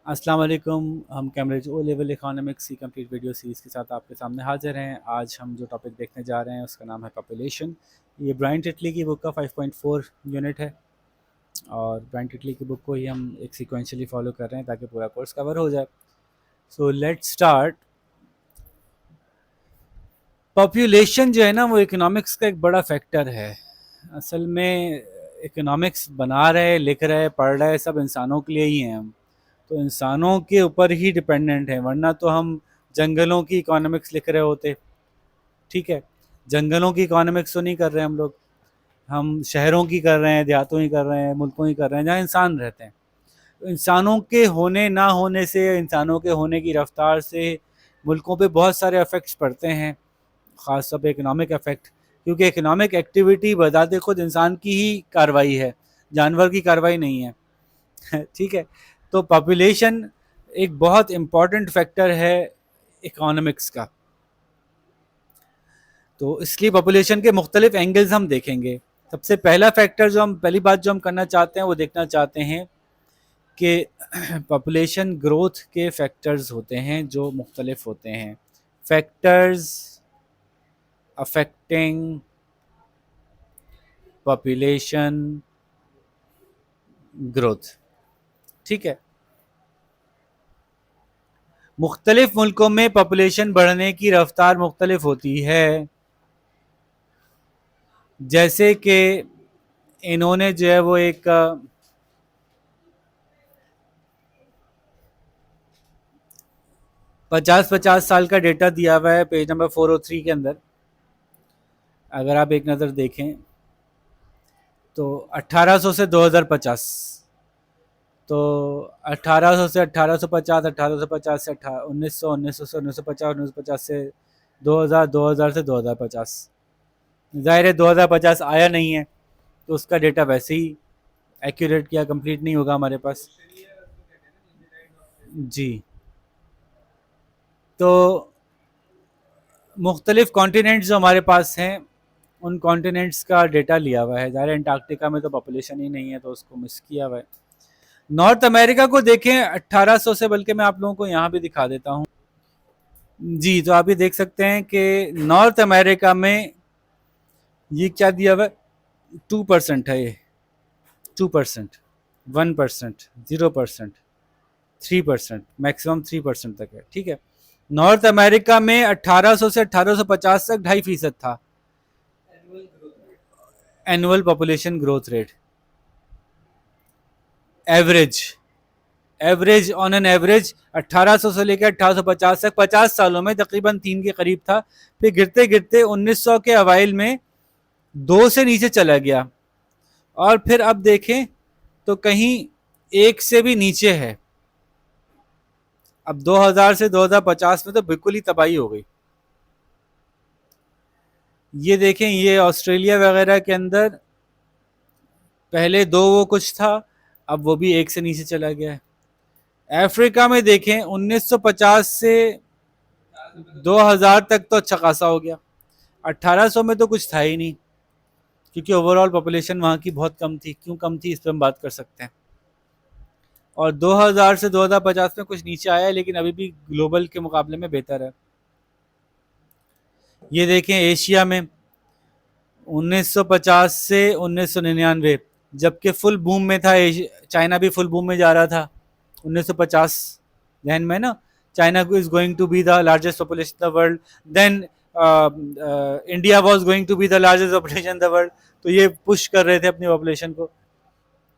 अस्सलाम वालेकुम। हम कैम्ब्रिज ओ लेवल इकोनॉमिक्स की कंप्लीट वीडियो सीरीज़ के साथ आपके सामने हाजिर हैं। आज हम जो टॉपिक देखने जा रहे हैं उसका नाम है पॉपुलेशन। ये ब्रायन टिटली की बुक का 5.4 यूनिट है और ब्रायन टिटली की बुक को ही हम एक सीक्वेंशियली फॉलो कर रहे हैं ताकि पूरा कोर्स कवर हो जाए। So let's start. पॉपुलेशन जो है ना वो इकोनॉमिक्स का एक बड़ा फैक्टर है। असल में इकोनॉमिक्स बना रहे, लिख रहे, पढ़ रहे सब इंसानों के लिए ही हैं हम। तो इंसानों के ऊपर ही डिपेंडेंट है, वरना तो हम जंगलों की इकोनॉमिक्स लिख रहे होते। ठीक है, जंगलों की इकोनॉमिक्स तो नहीं कर रहे हम शहरों की कर रहे हैं, देहातों की कर रहे हैं, मुल्कों की कर रहे हैं जहाँ इंसान रहते हैं। तो इंसानों के होने ना होने से, इंसानों के होने की रफ्तार से मुल्कों पे बहुत सारे इफ़ेक्ट्स पड़ते हैं, ख़ास तौर पे इकोनॉमिक इफ़ेक्ट। क्योंकि इकोनॉमिक एक्टिविटी बजाते खुद इंसान की ही कार्रवाई है, जानवर की कार्रवाई नहीं है। ठीक है, तो पॉपुलेशन एक बहुत इम्पॉर्टेंट फैक्टर है इकोनॉमिक्स का। तो इसलिए पॉपुलेशन के मुख्तलिफ एंगल्स हम देखेंगे। सबसे पहला फैक्टर जो हम पहली बात जो हम करना चाहते हैं वो देखना चाहते हैं कि पॉपुलेशन ग्रोथ के फैक्टर्स होते हैं जो मुख्तलिफ होते हैं। Factors affecting population growth. ठीक है, मुख्तलिफ मुल्कों में पॉपुलेशन बढ़ने की रफ्तार मुख्तलिफ होती है। जैसे कि इन्होंने जो है वो एक 50-50 साल का डेटा दिया हुआ है पेज नंबर 403 के अंदर। अगर आप एक नज़र देखें तो 1800 से 2050, तो 1800 से 1850, 1850 से 1900, 1900 से 1950, 1950 से 2000, 2000 से 2050। ज़ाहिर है 2050 आया नहीं है तो उसका डेटा वैसे ही एक्यूरेट किया कंप्लीट नहीं होगा हमारे पास। जी, तो मुख्तलिफ कॉन्टिनेंट्स जो हमारे पास हैं उन कॉन्टिनेंट्स का डेटा लिया हुआ है। ज़ाहिर अंटार्कटिका में तो पॉपुलेशन ही नहीं है तो उसको मिस किया हुआ है। नॉर्थ अमेरिका को देखें 1800 से, बल्कि मैं आप लोगों को यहाँ भी दिखा देता हूँ। जी, तो आप ये देख सकते हैं कि नॉर्थ अमेरिका में ये क्या दिया हुआ है, 2% है। ये 2%, 1%, 0%, 3%, मैक्सिमम 3% तक है। ठीक है, नॉर्थ अमेरिका में 1800 से 1850 तक 2.5% था annual population growth rate. Average average on an average 1800 से लेकर 1850 तक 50 सालों में तकरीबन 3 के करीब था। फिर गिरते गिरते 1900 के अवाइल में 2 से नीचे चला गया और फिर अब देखें तो कहीं 1 से भी नीचे है। अब 2000 से 2050 में तो बिल्कुल ही तबाही हो गई। ये देखें, ये ऑस्ट्रेलिया वगैरह के अंदर पहले 2 वो कुछ था, अब वो भी 1 से नीचे चला गया है। अफ्रीका में देखें 1950 से 2000 तक तो अच्छा खासा हो गया। 1800 में तो कुछ था ही नहीं क्योंकि ओवरऑल पॉपुलेशन वहाँ की बहुत कम थी। क्यों कम थी इस पर हम बात कर सकते हैं। और 2000 से 2050 में कुछ नीचे आया है लेकिन अभी भी ग्लोबल के मुकाबले में बेहतर है। ये देखें एशिया में 1950 से 1999, जबकि फुल बूम में था, चाइना भी फुल बूम में जा रहा था 1950। ध्यान में ना, China is going to be the largest population in the world, then India was going to be the largest population in the world. तो ये पुश कर रहे थे अपनी पॉपुलेशन को।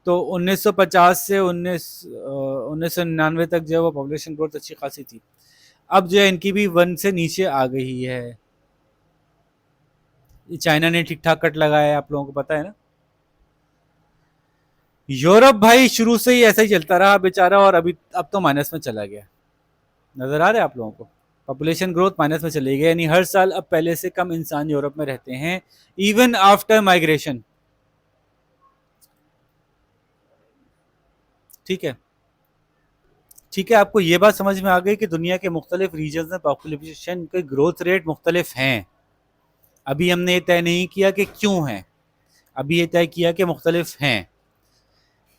तो 1950 से 1999 तक जो है वो पॉपुलेशन ग्रोथ अच्छी खासी थी। अब जो है इनकी भी 1 से नीचे आ गई है। चाइना ने ठीक ठाक कट लगाया है, आप लोगों को पता है ना। यूरोप भाई शुरू से ही ऐसा ही चलता रहा बेचारा, और अभी अब तो माइनस में चला गया। नजर आ रहा है आप लोगों को, पॉपुलेशन ग्रोथ माइनस में चली गई, यानी हर साल अब पहले से कम इंसान यूरोप में रहते हैं इवन आफ्टर माइग्रेशन। ठीक है, ठीक है, आपको ये बात समझ में आ गई कि दुनिया के मुख्तलिफ रीजन में पॉपुलेशन के ग्रोथ रेट मुख्तलिफ हैं। अभी हमने ये तय नहीं किया कि क्यों हैं, अभी ये तय किया कि मुख्तलिफ हैं।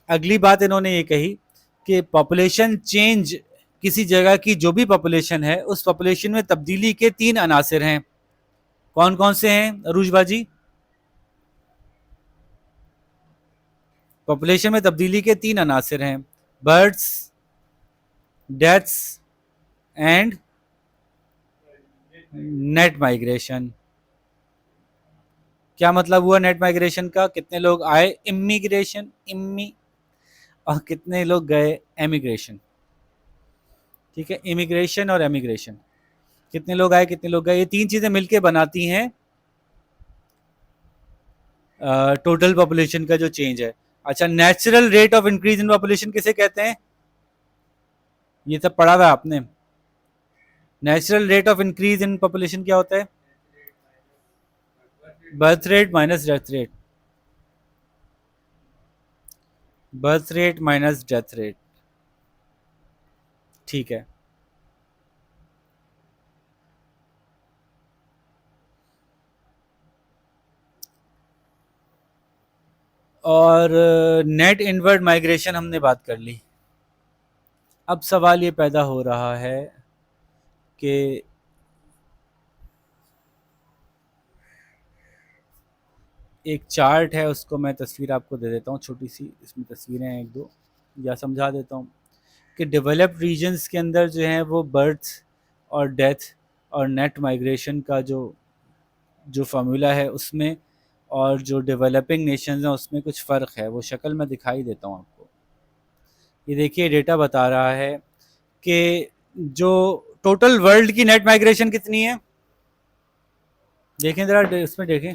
अगली बात इन्होंने ये कही कि पॉपुलेशन चेंज, किसी जगह की जो भी पॉपुलेशन है उस पॉपुलेशन में तब्दीली के 3 अनासिर हैं। कौन कौन से हैं अरूज बाजी? पॉपुलेशन में तब्दीली के 3 अनासिर हैं, birds, deaths and net migration. क्या मतलब हुआ नेट माइग्रेशन का? कितने लोग आए इमिग्रेशन, इम्मी, और कितने लोग गए एमिग्रेशन। ठीक है, इमिग्रेशन और एमिग्रेशन, कितने लोग आए कितने लोग गए, ये 3 चीजें मिलके बनाती हैं टोटल पॉपुलेशन का जो चेंज है। अच्छा, natural rate of increase in population किसे कहते हैं? ये सब पढ़ा हुआ है आपने। Natural rate of increase in population क्या होता है? Birth rate minus death rate, birth rate minus death rate. ठीक है, और नेट इनवर्ड माइग्रेशन हमने बात कर ली। अब सवाल ये पैदा हो रहा है कि एक चार्ट है, उसको मैं तस्वीर आपको दे देता हूँ छोटी सी, इसमें तस्वीरें हैं एक दो, या समझा देता हूँ कि डेवलप्ड रीजन्स के अंदर जो है वो बर्थ और डेथ और नेट माइग्रेशन का जो जो फार्मूला है उसमें, और जो डेवलपिंग नेशंस हैं उसमें कुछ फ़र्क है। वो शक्ल में दिखाई देता हूँ आपको। ये देखिए, डेटा बता रहा है कि जो टोटल वर्ल्ड की नेट माइग्रेशन कितनी है, देखें ज़रा इसमें देखें,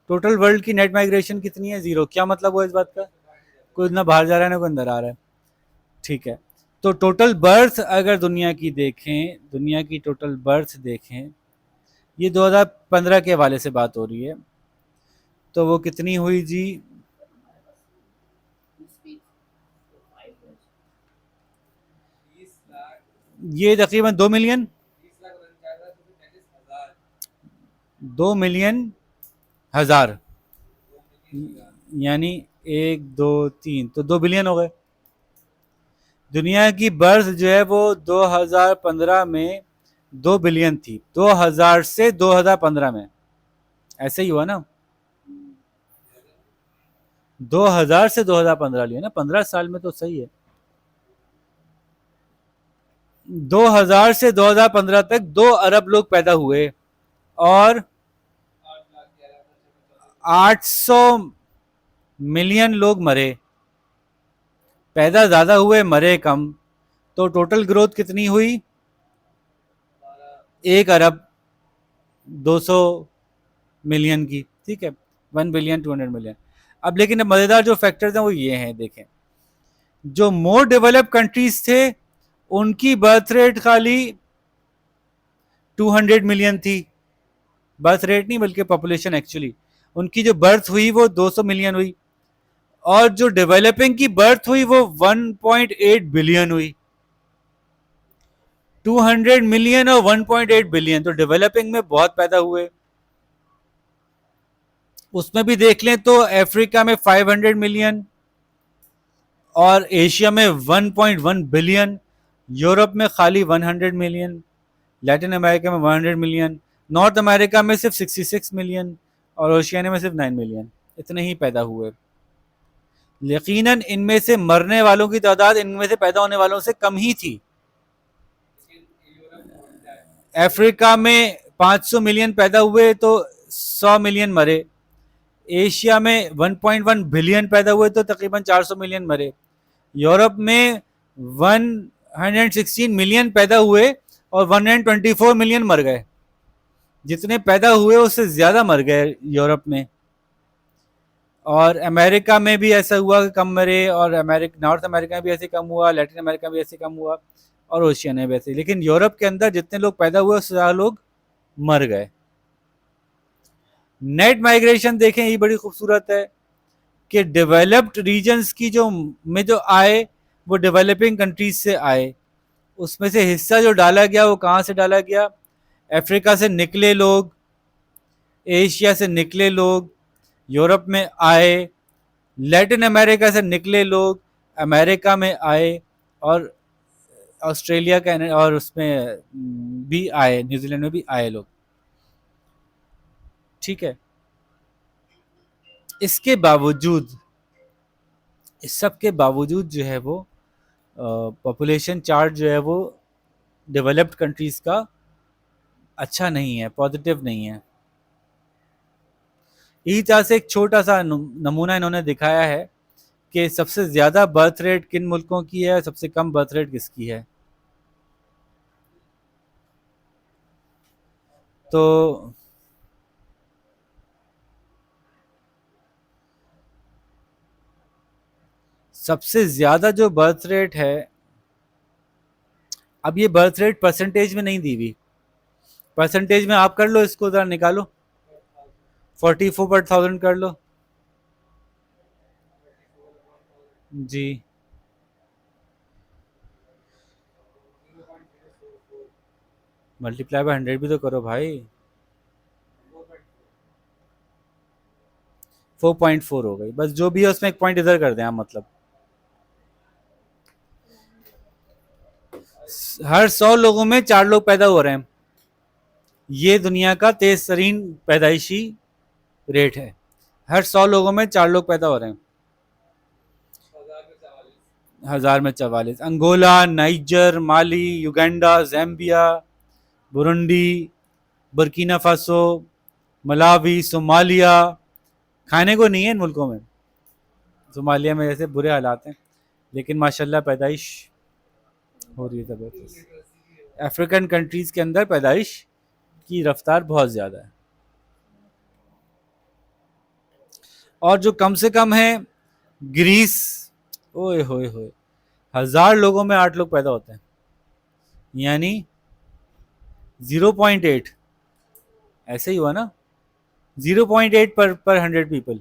टोटल वर्ल्ड की नेट माइग्रेशन कितनी है? 0। क्या मतलब हुआ इस बात का? कोई ना बाहर जा रहा है ना कोई अंदर आ रहा है। ठीक है, तो टोटल बर्थ अगर दुनिया की देखें, दुनिया की टोटल बर्थ देखें, ये 2015 के हवाले से बात हो रही है, तो वो कितनी हुई जी? ये तकरीबन 2 मिलियन, 2 मिलियन हजार, यानी 1 2 3, तो 2 बिलियन हो गए। दुनिया की बर्थ जो है वो 2015 में 2 बिलियन थी, 2000 से 2015 में, ऐसे ही हुआ ना? 2000 से 2015 लिया ना, 15 साल में तो सही है। 2000 से 2015 तक 2 अरब लोग पैदा हुए और 800 मिलियन लोग मरे। पैदा ज्यादा हुए, मरे कम, तो टोटल ग्रोथ कितनी हुई? 1 अरब 200 मिलियन की। ठीक है, 1 बिलियन 200 मिलियन। अब लेकिन मजेदार जो फैक्टर्स हैं वो ये हैं, देखें, जो मोर डेवलप्ड कंट्रीज थे उनकी बर्थ रेट खाली 200 मिलियन थी। बर्थ रेट नहीं बल्कि पॉपुलेशन एक्चुअली, उनकी जो बर्थ हुई वो 200 मिलियन हुई, और जो डेवलपिंग की बर्थ हुई वो 1.8 बिलियन हुई। 200 मिलियन और 1.8 बिलियन, तो डेवलपिंग में बहुत पैदा हुए। उसमें भी देख लें तो अफ्रीका में 500 मिलियन, और एशिया में 1.1 बिलियन, यूरोप में खाली 100 मिलियन, लैटिन अमेरिका में 100 मिलियन, नॉर्थ अमेरिका में सिर्फ 66 मिलियन, और ओशियानिया में सिर्फ 9 मिलियन। इतने ही पैदा हुए। यकीनन इनमें से मरने वालों की तादाद इनमें से पैदा होने वालों से कम ही थी। अफ्रीका में 500 मिलियन पैदा हुए तो 100 मिलियन मरे। एशिया में 1.1 बिलियन पैदा हुए तो तकरीबन 400 मिलियन मरे। यूरोप में 116 मिलियन पैदा हुए और 124 मिलियन मर गए। जितने पैदा हुए उससे ज्यादा मर गए यूरोप में। और अमेरिका में भी ऐसा हुआ कि कम मरे, और नॉर्थ अमेरिका में भी ऐसे कम हुआ, लैटिन अमेरिका में भी ऐसे कम हुआ, और ओशियानिया में ऐसे। लेकिन यूरोप के अंदर जितने लोग पैदा हुए उससे ज्यादा लोग मर गए। नेट माइग्रेशन देखें, ये बड़ी खूबसूरत है कि डेवलप्ड रीजन्स की जो आए वो डेवलपिंग कंट्रीज से आए। उसमें से हिस्सा जो डाला गया वो कहाँ से डाला गया? अफ्रीका से निकले लोग, एशिया से निकले लोग यूरोप में आए, लैटिन अमेरिका से निकले लोग अमेरिका में आए, और ऑस्ट्रेलिया का और उसमें भी आए, न्यूजीलैंड में भी आए लोग। ठीक है, इसके बावजूद, इस सब के बावजूद जो है वो पॉपुलेशन चार्ट जो है वो डेवलप्ड कंट्रीज का अच्छा नहीं है, पॉजिटिव नहीं है। इसी तरह से एक छोटा सा नमूना इन्होंने दिखाया है कि सबसे ज्यादा बर्थ रेट किन मुल्कों की है, सबसे कम बर्थ रेट किसकी है। तो सबसे ज्यादा जो बर्थ रेट है, अब ये बर्थ रेट परसेंटेज में नहीं दी हुई, परसेंटेज में आप कर लो, इसको जरा निकालो, 44/1000 कर लो जी। मल्टीप्लाई बाय 100 भी तो करो भाई। 4.4 हो गई, बस जो भी है उसमें एक पॉइंट इधर कर दें आप, मतलब हर 100 लोगों में 4 लोग पैदा हो रहे हैं। ये दुनिया का तेज तरीन पैदाइशी रेट है, हर 100 लोगों में 4 लोग पैदा हो रहे हैं। 1000 में 44। Angola, Niger, Mali, Uganda, Zambia, Burundi, Burkina Faso, Malawi, Somalia, खाने को नहीं है इन मुल्कों में। सोमालिया में जैसे बुरे हालात हैं, लेकिन माशाल्लाह पैदाइश हो रही है जबरदस्त। अफ्रीकन कंट्रीज के अंदर पैदाइश की रफ्तार बहुत ज़्यादा है। और जो कम से कम है, ग्रीस, ओए होए होए, 1000 लोगों में 8 लोग पैदा होते हैं, यानी 0.8, ऐसे ही हुआ ना, 0.8 पर 100 पीपल,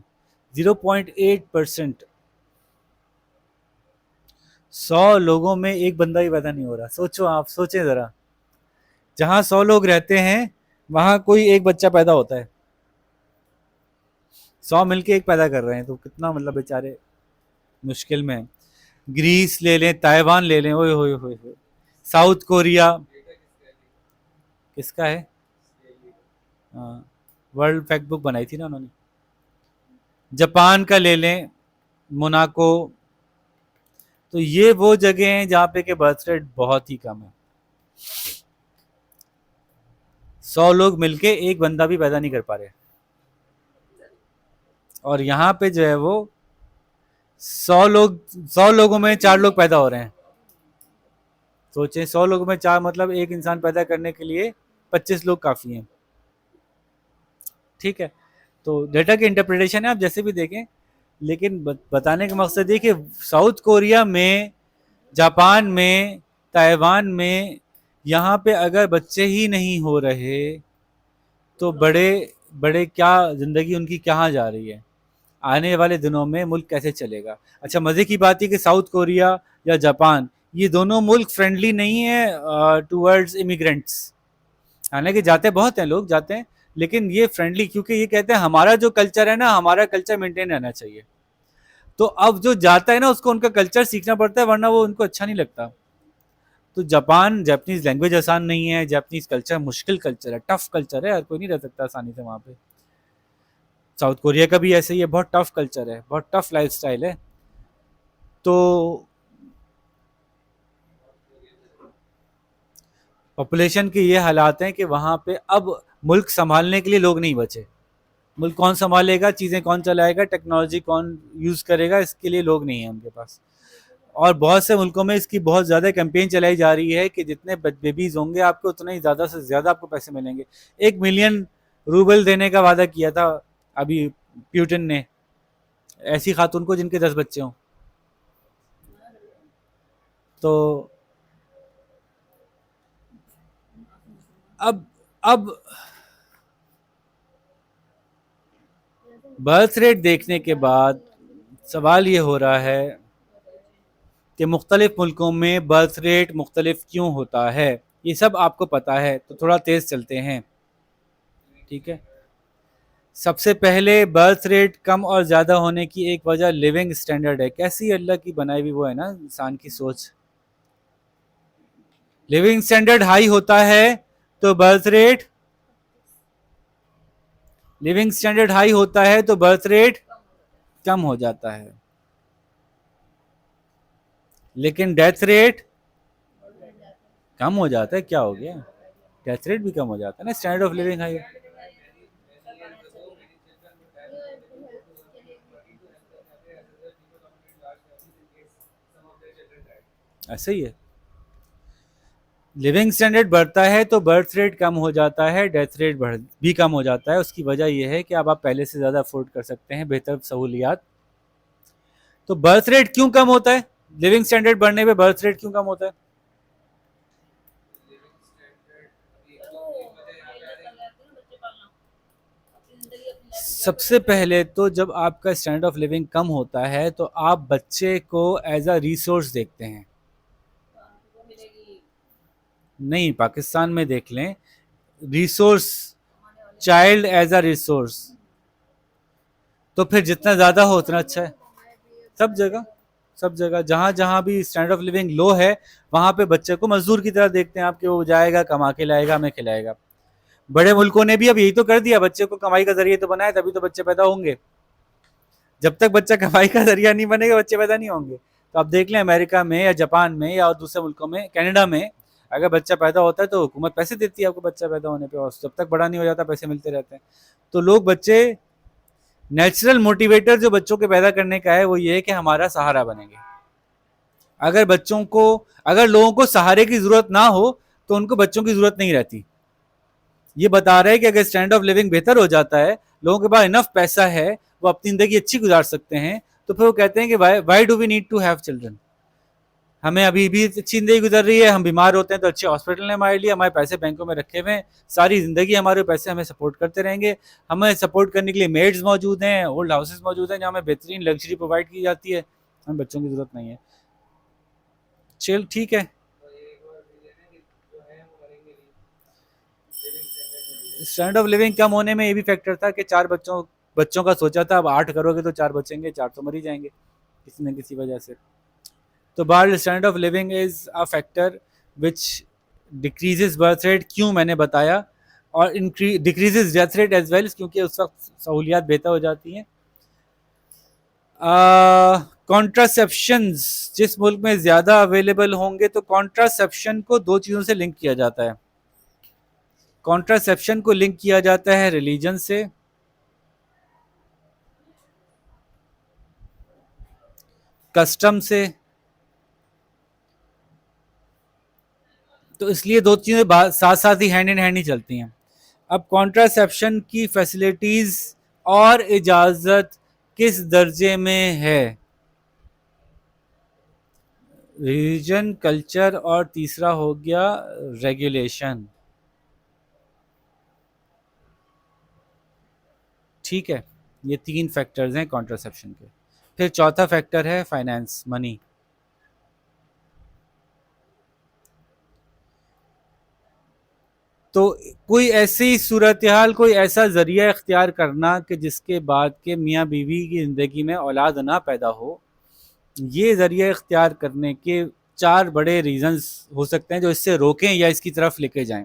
0.8%। 100 लोगों में एक बंदा ही पैदा नहीं हो रहा। सोचो, आप सोचें जरा, जहां 100 लोग रहते हैं वहां कोई एक बच्चा पैदा होता है, 100 मिलके एक पैदा कर रहे हैं, तो कितना मतलब बेचारे मुश्किल में है। ग्रीस ले लें, ताइवान ले लें, ओए होए होए होए, साउथ कोरिया, किसका है, हाँ, वर्ल्ड फैक्ट बुक बनाई थी ना उन्होंने। जापान का ले लें, मोनाको। तो ये वो जगह हैं जहाँ पे के बर्थ रेट बहुत ही कम है, 100 लोग मिलके एक बंदा भी पैदा नहीं कर पा रहे। और यहाँ पे जो है वो 100 लोगों में 4 लोग पैदा हो रहे हैं। सोचें, 100 लोगों में 4 मतलब एक इंसान पैदा करने के लिए 25 लोग काफ़ी हैं। ठीक है, तो डेटा की इंटरप्रिटेशन है, आप जैसे भी देखें, लेकिन बताने का मकसद ये कि साउथ कोरिया में, जापान में, ताइवान में, यहाँ पे अगर बच्चे ही नहीं हो रहे तो बड़े बड़े क्या ज़िंदगी उनकी कहाँ जा रही है, आने वाले दिनों में मुल्क कैसे चलेगा। अच्छा, मज़े की बात है कि साउथ कोरिया या जापान, ये दोनों मुल्क फ्रेंडली नहीं है टूवर्ड्स इमिग्रेंट्स। हालांकि जाते बहुत हैं, लोग जाते हैं, लेकिन ये फ्रेंडली, क्योंकि ये कहते हैं हमारा जो कल्चर है ना, हमारा कल्चर मेंटेन रहना चाहिए। तो अब जो जाता है ना, उसको उनका कल्चर सीखना पड़ता है, वरना वो उनको अच्छा नहीं लगता। तो जापान, जापानीज लैंग्वेज आसान नहीं है, जापानीज कल्चर मुश्किल कल्चर है, टफ कल्चर है, हर कोई नहीं रह सकता आसानी से वहाँ पे। साउथ कोरिया का भी ऐसे ही है, बहुत टफ कल्चर है, बहुत टफ लाइफ स्टाइल है। तो पॉपुलेशन के ये हालात हैं कि वहाँ पे अब मुल्क संभालने के लिए लोग नहीं बचे। मुल्क कौन संभालेगा, चीज़ें कौन चलाएगा, टेक्नोलॉजी कौन यूज़ करेगा, इसके लिए लोग नहीं है उनके पास। और बहुत से मुल्कों में इसकी बहुत ज़्यादा कैंपेन चलाई जा रही है कि जितने बेबीज होंगे आपको, उतने ही ज़्यादा से ज़्यादा आपको पैसे मिलेंगे। 1 मिलियन रूबल देने का वादा किया था अभी प्यूटिन ने, ऐसी खातून को जिनके 10 बच्चे हों। तो अब बर्थ रेट देखने के बाद सवाल ये हो रहा है कि मुख्तलिफ मुल्कों में बर्थ रेट मुख्तलिफ क्यों होता है। ये सब आपको पता है, तो थोड़ा तेज़ चलते हैं। ठीक है, सबसे पहले बर्थ रेट कम और ज़्यादा होने की एक वजह लिविंग स्टैंडर्ड है। कैसी अल्लाह की बनाई हुई वो है ना इंसान की सोच, लिविंग स्टैंडर्ड हाई होता है तो birth rate, living standard high होता है तो बर्थ रेट कम हो जाता है, लेकिन डेथ रेट कम हो जाता है। क्या हो गया, डेथ रेट भी कम हो जाता है ना, स्टैंडर्ड ऑफ लिविंग हाई। ऐसा ही है, लिविंग स्टैंडर्ड बढ़ता है तो बर्थ रेट कम हो जाता है, डेथ रेट बढ़ भी कम हो जाता है। उसकी वजह यह है कि अब आप पहले से ज़्यादा अफोर्ड कर सकते हैं बेहतर सहूलियात। तो बर्थ रेट क्यों कम होता है, लिविंग स्टैंडर्ड बढ़ने पे बर्थ रेट क्यों कम होता है? सबसे पहले तो जब आपका स्टैंडर्ड ऑफ लिविंग कम होता है तो आप बच्चे को एज अ रिसोर्स देखते हैं। नहीं, पाकिस्तान में देख लें, resource, child as a resource, तो फिर जितना ज़्यादा हो उतना अच्छा है। सब जगह, सब जगह जहाँ जहाँ भी स्टैंडर्ड ऑफ लिविंग लो है वहाँ पे बच्चे को मजदूर की तरह देखते हैं आप, कि वो जाएगा कमा के लाएगा हमें खिलाएगा। बड़े मुल्कों ने भी अब यही तो कर दिया, बच्चे को कमाई का जरिए तो बनाया, तभी तो बच्चे पैदा होंगे। जब तक बच्चा कमाई का जरिया नहीं बनेगा बच्चे पैदा नहीं होंगे। तो आप देख लें अमेरिका में या जापान में या दूसरे मुल्कों में, कनाडा में, अगर बच्चा पैदा होता है तो हुकूमत पैसे देती है आपको बच्चा पैदा होने पे, और जब तक बड़ा नहीं हो जाता पैसे मिलते रहते हैं। तो लोग बच्चे, नेचुरल मोटिवेटर जो बच्चों के पैदा करने का है वो ये है कि हमारा सहारा बनेंगे। अगर बच्चों को, अगर लोगों को सहारे की जरूरत ना हो तो उनको बच्चों की जरूरत नहीं रहती। ये बता रहे हैं कि अगर स्टैंडर्ड ऑफ लिविंग बेहतर हो जाता है, लोगों के पास इनफ पैसा है, वो अपनी जिंदगी अच्छी गुजार सकते हैं, तो फिर वो कहते हैं कि why do we need to have children. हमें अभी भी अच्छी जिंदगी गुजर रही है, हम बीमार होते हैं तो अच्छे हॉस्पिटल ने हमारे लिए, हमारे पैसे बैंकों में रखे हुए हैं, सारी जिंदगी हमारे पैसे हमें सपोर्ट करते रहेंगे। हमें सपोर्ट करने के लिए मेड्स मौजूद हैं, ओल्ड हाउसेस मौजूद हैं जहाँ हमें बेहतरीन लग्जरी प्रोवाइड की जाती है, हमें बच्चों की जरूरत नहीं है। चल ठीक है। स्टैंडर्ड ऑफ लिविंग कम होने में ये भी फैक्टर था कि चार बच्चों बच्चों का सोचा था, अब 8 करोगे तो 4 बचेंगे, 4 तो मर ही जाएंगे किसी न किसी वजह से। तो बार standard of living is a factor which decreases birth rate, क्यों मैंने बताया, और decreases death rate as well, क्योंकि उस वक्त सहूलियात बेहतर हो जाती हैं। कॉन्ट्रासेप्शंस जिस मुल्क में ज़्यादा अवेलेबल होंगे, तो कॉन्ट्रासेप्शन को दो चीज़ों से लिंक किया जाता है। कॉन्ट्रासेप्शन को लिंक किया जाता है रिलीजन से, कस्टम से। तो इसलिए दो चीज़ें साथ साथ ही हैंड इन हैंड ही चलती हैं। अब कॉन्ट्रासेप्शन की फैसिलिटीज़ और इजाज़त किस दर्जे में है, रिलीजन, कल्चर, और तीसरा हो गया रेगुलेशन। ठीक है, ये 3 फैक्टर्स हैं कॉन्ट्रासेप्शन के। फिर चौथा फैक्टर है फाइनेंस, मनी। तो कोई ऐसी सूरत हाल, कोई ऐसा ज़रिया इख्तियार करना कि जिसके बाद के मियाँ बीवी की ज़िंदगी में औलाद ना पैदा हो, ये ज़रिया इख्तियार करने के 4 बड़े रीज़न्स हो सकते हैं जो इससे रोकें या इसकी तरफ लेके जाएं।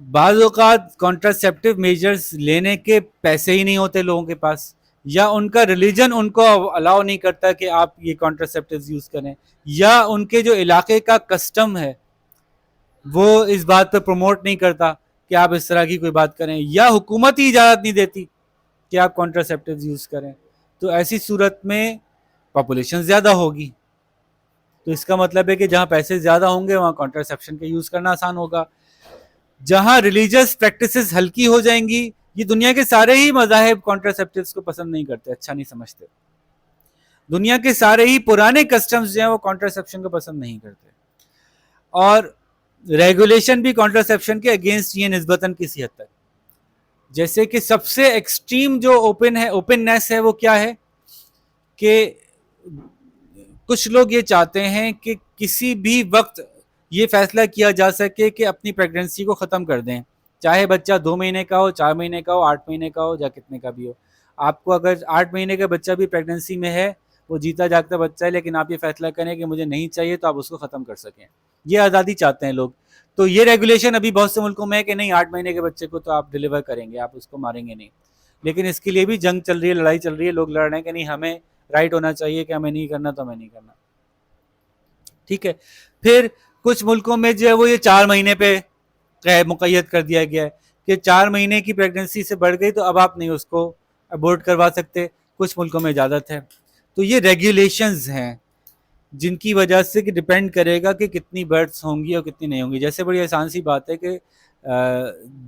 बाज़ औक़ात कॉन्ट्रासेप्टिव मेजर्स लेने के पैसे ही नहीं होते लोगों के पास, या उनका रिलीजन उनको अलाउ नहीं करता कि आप ये कॉन्ट्रासेप्टिव्स यूज़ करें, या उनके जो इलाके का कस्टम है वो इस बात पर प्रमोट नहीं करता कि आप इस तरह की कोई बात करें, या हुकूमत ही इजाज़त नहीं देती कि आप कॉन्ट्रासेप्टिव्स यूज़ करें। तो ऐसी सूरत में पॉपुलेशन ज़्यादा होगी, तो इसका मतलब है कि जहाँ पैसे ज़्यादा होंगे वहाँ कॉन्ट्रासेप्शन का यूज़ करना आसान होगा। जहाँ रिलीजियस प्रैक्टिसेस हल्की हो जाएंगी, ये दुनिया के सारे ही मज़ाहिब कॉन्ट्रासेप्टिव्स को पसंद नहीं करते, अच्छा नहीं समझते। दुनिया के सारे ही पुराने कस्टम्स जो हैं वो कॉन्ट्रासेप्शन को पसंद नहीं करते, और रेगुलेशन भी कॉन्ट्रासेप्शन के अगेंस्ट ये निस्बतन किसी हद तक। जैसे कि सबसे एक्सट्रीम जो ओपननेस है वो क्या है, कि कुछ लोग ये चाहते हैं कि किसी भी वक्त ये फैसला किया जा सके कि अपनी प्रेगनेंसी को ख़त्म कर दें, चाहे बच्चा 2 महीने का हो, 4 महीने का हो, 8 महीने का हो, या कितने का भी हो। आपको अगर 8 महीने का बच्चा भी प्रेगनेंसी में है वो जीता जागता बच्चा है, लेकिन आप ये फैसला करें कि मुझे नहीं चाहिए तो आप उसको ख़त्म कर सकें। ये आज़ादी चाहते हैं लोग। तो ये रेगुलेशन अभी बहुत से मुल्कों में है कि नहीं, 8 महीने के बच्चे को तो आप डिलीवर करेंगे, आप उसको मारेंगे नहीं। लेकिन इसके लिए भी जंग चल रही है, लड़ाई चल रही है, लोग लड़ रहे हैं कि नहीं, हमें राइट होना चाहिए कि हमें नहीं करना तो हमें नहीं करना। ठीक है। फिर कुछ मुल्कों में जो है वो ये 4 महीने पे मुक़य्यद कर दिया गया है कि 4 महीने की प्रेगनेंसी से बढ़ गई तो अब आप नहीं उसको अबॉर्ट करवा सकते। कुछ मुल्कों में इजाज़त है। तो ये रेगुलेशंस हैं जिनकी वजह से कि डिपेंड करेगा कि कितनी बर्थ्स होंगी और कितनी नहीं होंगी। जैसे बड़ी आसान सी बात है कि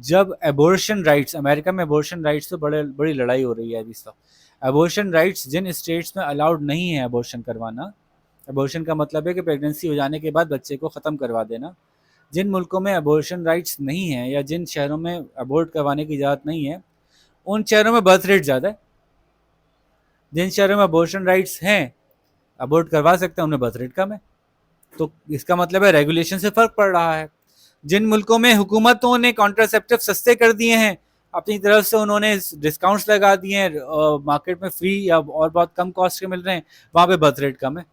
जब एबॉर्शन राइट्स, अमेरिका में एबॉर्शन राइट्स तो बड़ी लड़ाई हो रही है अभी सब। एबॉर्शन राइट्स जिन स्टेट्स में अलाउड नहीं है एबॉर्शन करवाना, एबॉर्शन का मतलब है कि प्रेगनेंसी हो जाने के बाद बच्चे को ख़त्म करवा देना। जिन मुल्कों में एबॉर्शन राइट्स नहीं है या जिन शहरों में अबॉर्ट करवाने की इजाज़त नहीं है, उन शहरों में बर्थ रेट ज़्यादा है। जिन शहरों में अबॉर्शन राइट्स हैं, अबॉर्ट करवा सकते हैं, उनमें बर्थ रेट कम है। तो इसका मतलब है रेगुलेशन से फ़र्क पड़ रहा है। जिन मुल्कों में हुकूमतों ने कॉन्ट्रासेप्टिव सस्ते कर दिए हैं, अपनी तरफ से उन्होंने डिस्काउंट्स लगा दिए हैं, मार्केट में फ्री या और बहुत कम कॉस्ट के मिल रहे हैं, वहाँ पे बर्थ रेट कम है।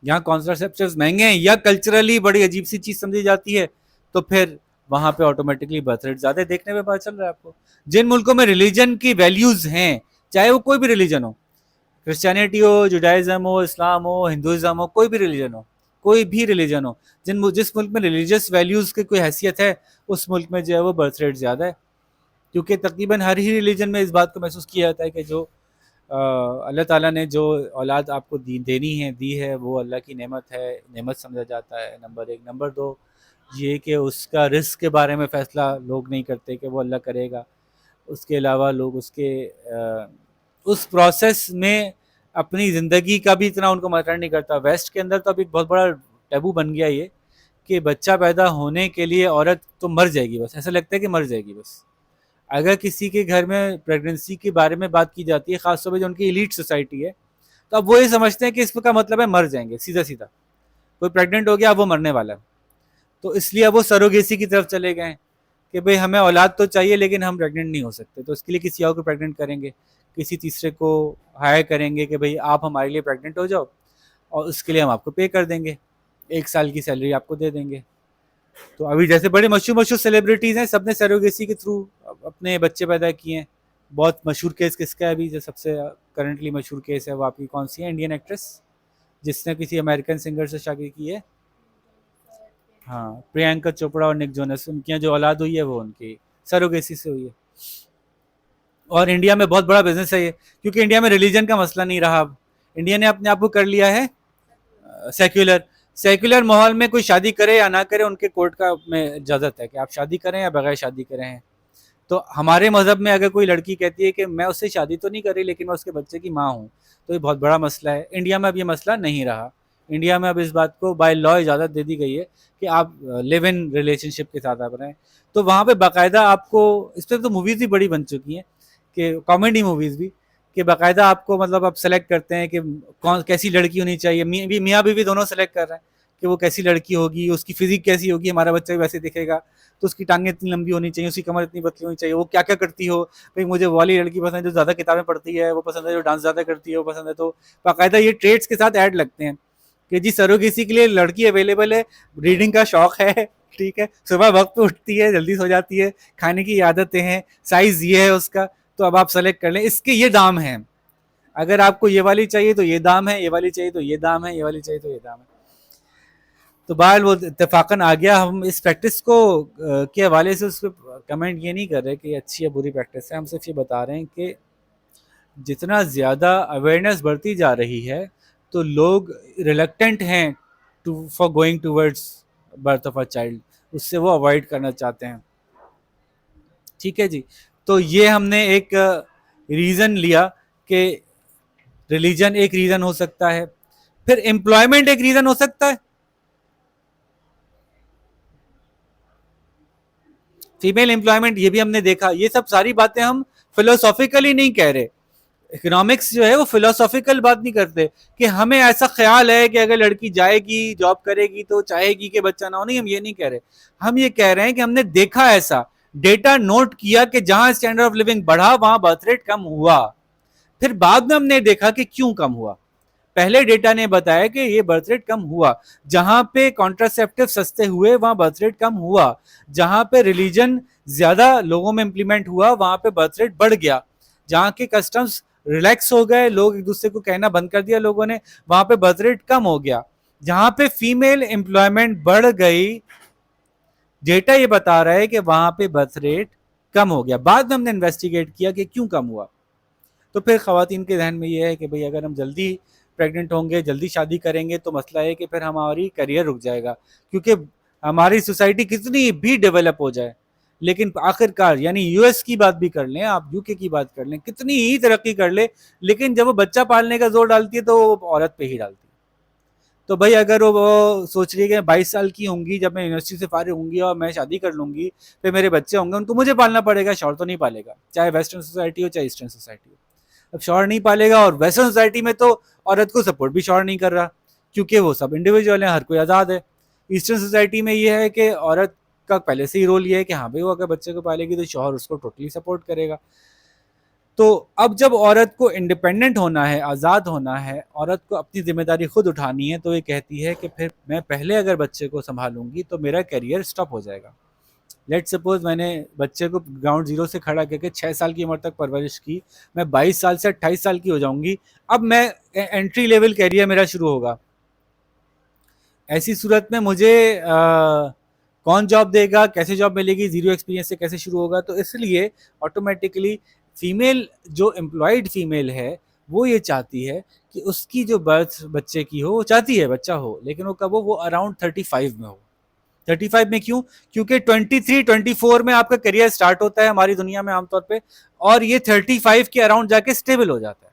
यहाँ कॉन्ट्रासेप्टिव्स महंगे हैं या कल्चरली बड़ी अजीब सी चीज़ समझी जाती है, तो फिर वहाँ पे ऑटोमेटिकली बर्थ रेट ज़्यादा देखने में पता चल रहा है आपको। जिन मुल्कों में रिलीजन की वैल्यूज़ हैं, चाहे वो कोई भी रिलीजन हो, क्रिश्चियनिटी हो, जुडाइज़म हो, इस्लाम हो, हिंदुज़म हो, कोई भी रिलीजन हो, कोई भी रिलीजन हो, जिस मुल्क में रिलीजियस वैल्यूज़ की कोई हैसियत है, उस मुल्क में जो है वो बर्थ रेट ज़्यादा है। क्योंकि तकरीबन हर ही रिलीजन में इस बात को महसूस किया जाता है कि जो अल्लाह ताला ने जो औलाद आपको दी है, वो अल्लाह की नेमत है, नेमत समझा जाता है, नंबर 1। नंबर 2 ये कि उसका रिस्क के बारे में फ़ैसला लोग नहीं करते कि वो अल्लाह करेगा। उसके अलावा लोग उस प्रोसेस में अपनी ज़िंदगी का भी इतना उनको मैटर नहीं करता। वेस्ट के अंदर तो अभी बहुत बड़ा टैबू बन गया ये कि बच्चा पैदा होने के लिए औरत तो मर जाएगी बस, ऐसा लगता है कि मर जाएगी बस। अगर किसी के घर में प्रेगनेंसी के बारे में बात की जाती है, ख़ासतौर पे जो उनकी एलीट सोसाइटी है, तो अब वो ये समझते हैं कि इसका मतलब है मर जाएंगे, सीधा-सीधा। कोई प्रेग्नेंट हो गया, अब वो मरने वाला है। तो इसलिए अब वो सरोगेसी की तरफ चले गए हैं कि भाई हमें औलाद तो चाहिए लेकिन हम प्रेग्नेंट नहीं हो सकते, तो इसके लिए किसी और को प्रेग्नेंट करेंगे, किसी तीसरे को हायर करेंगे कि भाई आप हमारे लिए प्रेग्नेंट हो जाओ और उसके लिए हम आपको पे कर देंगे, 1 साल की सैलरी आपको दे देंगे। तो अभी जैसे बड़े मशहूर सेलिब्रिटीज़ हैं, सबने सरोगेसी के थ्रू अपने बच्चे पैदा किए हैं। बहुत मशहूर केस किसका है अभी, जो सबसे करंटली मशहूर केस है वो आपकी कौन सी है, इंडियन एक्ट्रेस जिसने किसी अमेरिकन सिंगर से शादी की है? हाँ, प्रियंका चोपड़ा और निक जोनस, उनकी जो औलाद हुई है वो उनकी सरोगेसी से हुई है। और इंडिया में बहुत बड़ा बिजनेस है ये, क्योंकि इंडिया में रिलीजन का मसला नहीं रहा। अब इंडिया ने अपने आप को कर लिया है सेक्युलर। सेक्युलर माहौल में कोई शादी करे या ना करे, उनके कोर्ट का में इजाज़त है कि आप शादी करें या बगैर शादी करें हैं। तो हमारे मज़हब में अगर कोई लड़की कहती है कि मैं उससे शादी तो नहीं कर रही लेकिन मैं उसके बच्चे की माँ हूँ, तो ये बहुत बड़ा मसला है। इंडिया में अब ये मसला नहीं रहा। इंडिया में अब इस बात को बाय लॉ इजाज़त दे दी गई है कि आप लिव इन रिलेशनशिप के साथ आप रहें। तो वहाँ पे बाकायदा आपको, इस पर तो मूवीज़ भी बड़ी बन चुकी हैं कि कॉमेडी मूवीज़ भी, कि बाकायदा आपको मतलब आप सेलेक्ट करते हैं कि कौन कैसी लड़की होनी चाहिए। मियाँ बीवी दोनों सेलेक्ट कर रहे हैं कि वो कैसी लड़की होगी, उसकी फिजिक कैसी होगी, हमारा बच्चा भी वैसे दिखेगा, तो उसकी टांगें इतनी लंबी होनी चाहिए, उसकी कमर इतनी पतली होनी चाहिए, वो क्या क्या करती हो, भाई मुझे वो वाली लड़की पसंद है जो ज़्यादा किताबें पढ़ती है, वो पसंद है जो डांस ज़्यादा करती है, वो पसंद है। तो बाकायदा ये ट्रेड्स के साथ ऐड लगते हैं कि जी सरोगेसी के लिए लड़की अवेलेबल है, रीडिंग का शौक है, ठीक है, सुबह वक्त पे उठती है, जल्दी सो जाती है, खाने की आदतें हैं, साइज़ ये है उसका, तो अब आप सेलेक्ट कर लें, इसके ये दाम हैं। अगर आपको ये वाली चाहिए तो ये दाम है, ये वाली चाहिए तो ये दाम है, ये वाली चाहिए तो ये दाम है। तो बहरहाल वो इत्तेफाकन आ गया। हम इस प्रैक्टिस को के हवाले से उस पर कमेंट ये नहीं कर रहे कि अच्छी या बुरी प्रैक्टिस है, हम सिर्फ ये बता रहे हैं कि जितना ज़्यादा अवेयरनेस बढ़ती जा रही है तो लोग रिलक्टेंट हैं for going towards birth of a child, उससे वो अवॉइड करना चाहते हैं। ठीक है जी। तो ये हमने एक रीज़न लिया कि रिलीजन एक रीज़न हो सकता है, फिर एम्प्लॉयमेंट एक रीज़न हो सकता है। फीमेल एम्प्लॉयमेंट, ये भी हमने देखा। ये सब सारी बातें हम फिलोसॉफिकली नहीं कह रहे। इकोनॉमिक्स जो है वो फिलोसॉफिकल बात नहीं करते कि हमें ऐसा ख्याल है कि अगर लड़की जाएगी जॉब करेगी तो चाहेगी कि बच्चा ना हो, नहीं, हम ये नहीं कह रहे। हम ये कह रहे हैं कि हमने देखा, ऐसा डेटा नोट किया कि जहां स्टैंडर्ड ऑफ लिविंग बढ़ा वहां बर्थ रेट कम हुआ। फिर बाद में हमने देखा कि क्यों कम हुआ। पहले डेटा ने बताया कि ये बर्थ रेट कम हुआ, जहां पे कॉन्ट्रासेप्टिव सस्ते हुए वहां बर्थ रेट कम हुआ, जहां पे रिलीजन ज्यादा लोगों में इंप्लीमेंट हुआ वहां पे बर्थ रेट बढ़ गया, जहां के कस्टम्स रिलैक्स हो गए, लोग एक दूसरे को कहना बंद कर दिया लोगों ने, वहां पे बर्थ रेट कम हो गया, जहां पे फीमेल एम्प्लॉयमेंट बढ़ गई, डेटा ये बता रहा है कि वहां पे बर्थ रेट कम हो गया। बाद में हमने इन्वेस्टिगेट किया कि क्यों कम हुआ, तो फिर खवातीन के जहन में ये है कि भाई अगर हम जल्दी प्रेग्नेंट होंगे, जल्दी शादी करेंगे, तो मसला है कि फिर हमारी करियर रुक जाएगा, क्योंकि हमारी सोसाइटी कितनी भी डेवलप हो जाए, लेकिन आखिरकार, यानी यूएस की बात भी कर लें आप, यूके की बात कर लें, कितनी ही तरक्की कर ले, लेकिन जब वो बच्चा पालने का जोर डालती है तो वो औरत पे ही डालती है। तो भाई अगर वो सोच रही है कि 22 साल की होंगी, जब मैं यूनिवर्सिटी से फारिग होंगी और मैं शादी कर लूंगी, फिर मेरे बच्चे होंगे, उनको मुझे पालना पड़ेगा, शौहर तो नहीं पालेगा, चाहे वेस्टर्न सोसाइटी हो चाहे ईस्टर्न सोसाइटी हो। अब शौहर नहीं पालेगा, और वेस्टर्न सोसाइटी में तो औरत को सपोर्ट भी शौहर नहीं कर रहा, क्योंकि वो सब इंडिविजुअल है, हर कोई आज़ाद है। ईस्टर्न सोसाइटी में ये है कि औरत का पहले से ही रोल ये है कि हाँ भाई वो अगर बच्चे को पालेगी तो शौहर उसको टोटली सपोर्ट करेगा। तो अब जब औरत को इंडिपेंडेंट होना है, आज़ाद होना है, औरत को अपनी जिम्मेदारी खुद उठानी है, तो ये कहती है कि फिर मैं पहले अगर बच्चे को संभालूंगी तो मेरा करियर स्टॉप हो जाएगा। लेट सपोज मैंने बच्चे को ग्राउंड जीरो से खड़ा करके 6 साल की उम्र तक परवरिश की, मैं 22 साल से 28 साल की हो जाऊंगी, अब मैं एंट्री लेवल कैरियर मेरा शुरू होगा। ऐसी सूरत में मुझे कौन जॉब देगा, कैसे जॉब मिलेगी, जीरो एक्सपीरियंस से कैसे शुरू होगा। तो इसलिए ऑटोमेटिकली फीमेल जो एम्प्लॉयड फीमेल है वो ये चाहती है कि उसकी जो बर्थ बच्चे की हो, वो चाहती है बच्चा हो, लेकिन वो कब हो, वो अराउंड 35 में हो। 35 में क्यों? क्योंकि 23-24 में आपका करियर स्टार्ट होता है हमारी दुनिया में आमतौर पे, और ये 35 के अराउंड जाके स्टेबल हो जाता है।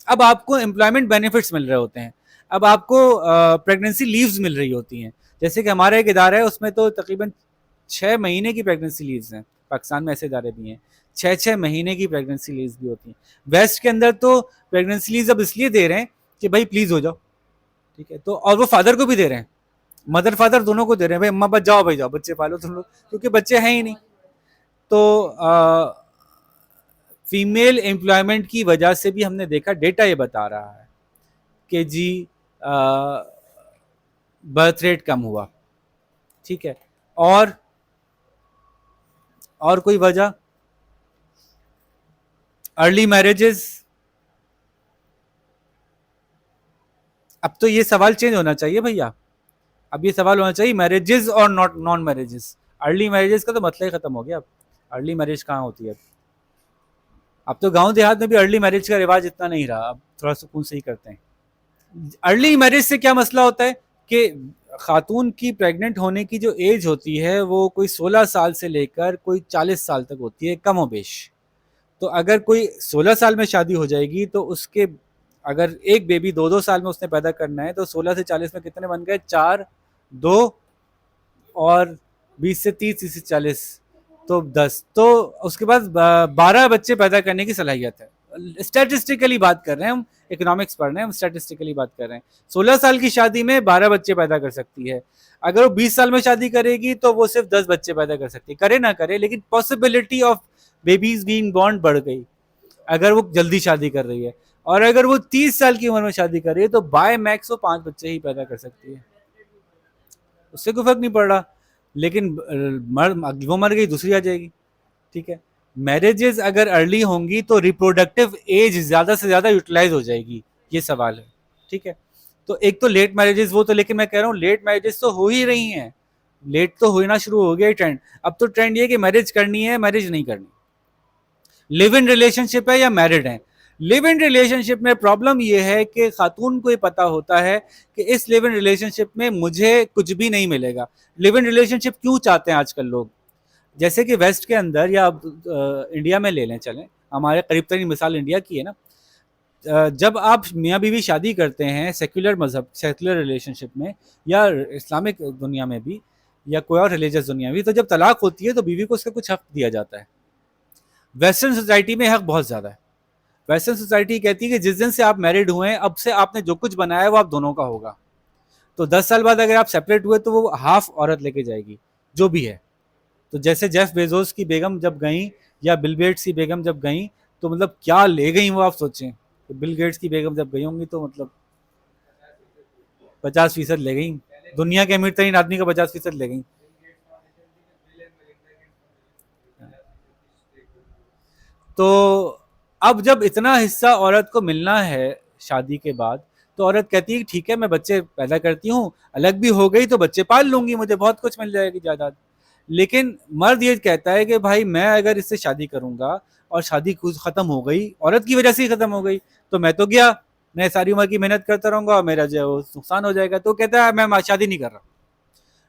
अब आपको एम्प्लॉयमेंट बेनिफिट्स मिल रहे होते हैं, अब आपको प्रेगनेंसी लीव्स मिल रही होती हैं। जैसे कि हमारा एक इदारा है, उसमें तो तकरीबन 6 महीने की प्रेगनेंसी लीव्स हैं। पाकिस्तान में ऐसे इदारे भी हैं, 6-6 महीने की प्रेगनेंसी लीव्स भी होती हैं। वेस्ट के अंदर तो प्रेगनेंसी लीव्स अब इसलिए दे रहे हैं कि भाई प्लीज हो जाओ, ठीक है, तो और वो फादर को भी दे रहे हैं, मदर फादर दोनों को दे रहे हैं, भाई अम्मा बच जाओ, भाई जाओ बच्चे पालो तुम लोग, क्योंकि बच्चे हैं ही नहीं। तो फीमेल एम्प्लॉयमेंट की वजह से भी हमने देखा, डेटा ये बता रहा है कि जी बर्थ रेट कम हुआ, ठीक है। और कोई वजह, अर्ली मैरिजेस। अब तो ये सवाल चेंज होना चाहिए भैया, अब ये सवाल होना चाहिए मैरिजेस और not non marriages. Early marriages का तो मतलब ही खत्म हो गया, अब अर्ली मैरिज कहाँ होती है। अब तो गांव देहात में भी अर्ली मैरिज का रिवाज इतना नहीं रहा, अब थोड़ा सुकून से ही करते हैं। अर्ली मैरिज से क्या मसला होता है कि खातून की प्रेग्नेंट होने की जो एज होती है वो कोई 16 साल से लेकर कोई 40 साल तक होती है, कम बेश। तो अगर कोई 16 साल में शादी हो जाएगी तो उसके, अगर एक बेबी 2-2 साल में उसने पैदा करना है, तो 16 से 40 में कितने बन गए, 4, 2 और 20 से 30, 30 से 40, तो 10, तो उसके पास 12 बच्चे पैदा करने की सलाहियत है। स्टैटिस्टिकली बात कर रहे हैं हम, इकोनॉमिक्स पढ़ रहे हैं हम, स्टैटिस्टिकली बात कर रहे हैं। 16 साल की शादी में 12 बच्चे पैदा कर सकती है। अगर वो 20 साल में शादी करेगी तो वो सिर्फ 10 बच्चे पैदा कर सकती है, करे ना करे, लेकिन possibility of babies being born बढ़ गई अगर वो जल्दी शादी कर रही है। और अगर वो 30 साल की उम्र में शादी कर रही है तो बाय मैक्स वो 5 बच्चे ही पैदा कर सकती है, उससे कोई फर्क नहीं पड़ रहा। लेकिन वो मर गई, दूसरी आ जाएगी, ठीक है। मैरिजेस अगर अर्ली होंगी तो रिप्रोडक्टिव एज ज्यादा से ज्यादा यूटिलाइज हो जाएगी, ये सवाल है, ठीक है। तो एक तो लेट मैरिजेस, वो तो, लेकिन मैं कह रहा हूँ लेट मैरिजेस तो हो ही रही हैं, लेट तो होना शुरू हो गया ट्रेंड। अब तो ट्रेंड ये कि मैरिज करनी है, मैरिज नहीं करनी, लिव इन रिलेशनशिप है या मैरिड है। लिव इन रिलेशनशिप में प्रॉब्लम यह है कि खातून को ये पता होता है कि इस लिव इन रिलेशनशिप में मुझे कुछ भी नहीं मिलेगा। लिव इन रिलेशनशिप क्यों चाहते हैं आजकल लोग, जैसे कि वेस्ट के अंदर या इंडिया में ले लें, चलें हमारे करीब तरीन मिसाल इंडिया की है ना, जब आप मियाँ बीवी शादी करते हैं सेक्युलर मजहब, सेक्युलर रिलेशनशिप में, या इस्लामिक दुनिया में भी, या कोई और रिलीजियस दुनिया में भी, तो जब तलाक होती है तो बीवी को उसका कुछ हक दिया जाता है। वेस्टर्न सोसाइटी में हक बहुत ज़्यादा है। वेस्टर्न सोसाइटी कहती है कि जिस दिन से आप मैरिड हुए हैं, अब से आपने जो कुछ बनाया है वो आप दोनों का होगा। तो 10 साल बाद अगर आप सेपरेट हुए तो वो हाफ औरत लेके जाएगी, जो भी है। तो जैसे जेफ बेजोस की बेगम जब गई, या बिल गेट्स की बेगम जब गई, तो मतलब क्या ले गई वो, आप सोचें। तो बिल गेट्स की बेगम जब गई होंगी तो मतलब 50% ले गई, दुनिया के अमीर तरीन आदमी का 50% ले गई। तो अब जब इतना हिस्सा औरत को मिलना है शादी के बाद, तो औरत कहती है कि ठीक है मैं बच्चे पैदा करती हूँ, अलग भी हो गई तो बच्चे पाल लूंगी, मुझे बहुत कुछ मिल जाएगी जायदाद। लेकिन मर्द ये कहता है कि भाई मैं अगर इससे शादी करूंगा और शादी कुछ खत्म हो गई, औरत की वजह से ही खत्म हो गई, तो मैं तो गया, मैं सारी उम्र की मेहनत करता रहूंगा और मेरा जो है वो नुकसान हो जाएगा। तो कहता है मैं शादी नहीं कर रहा,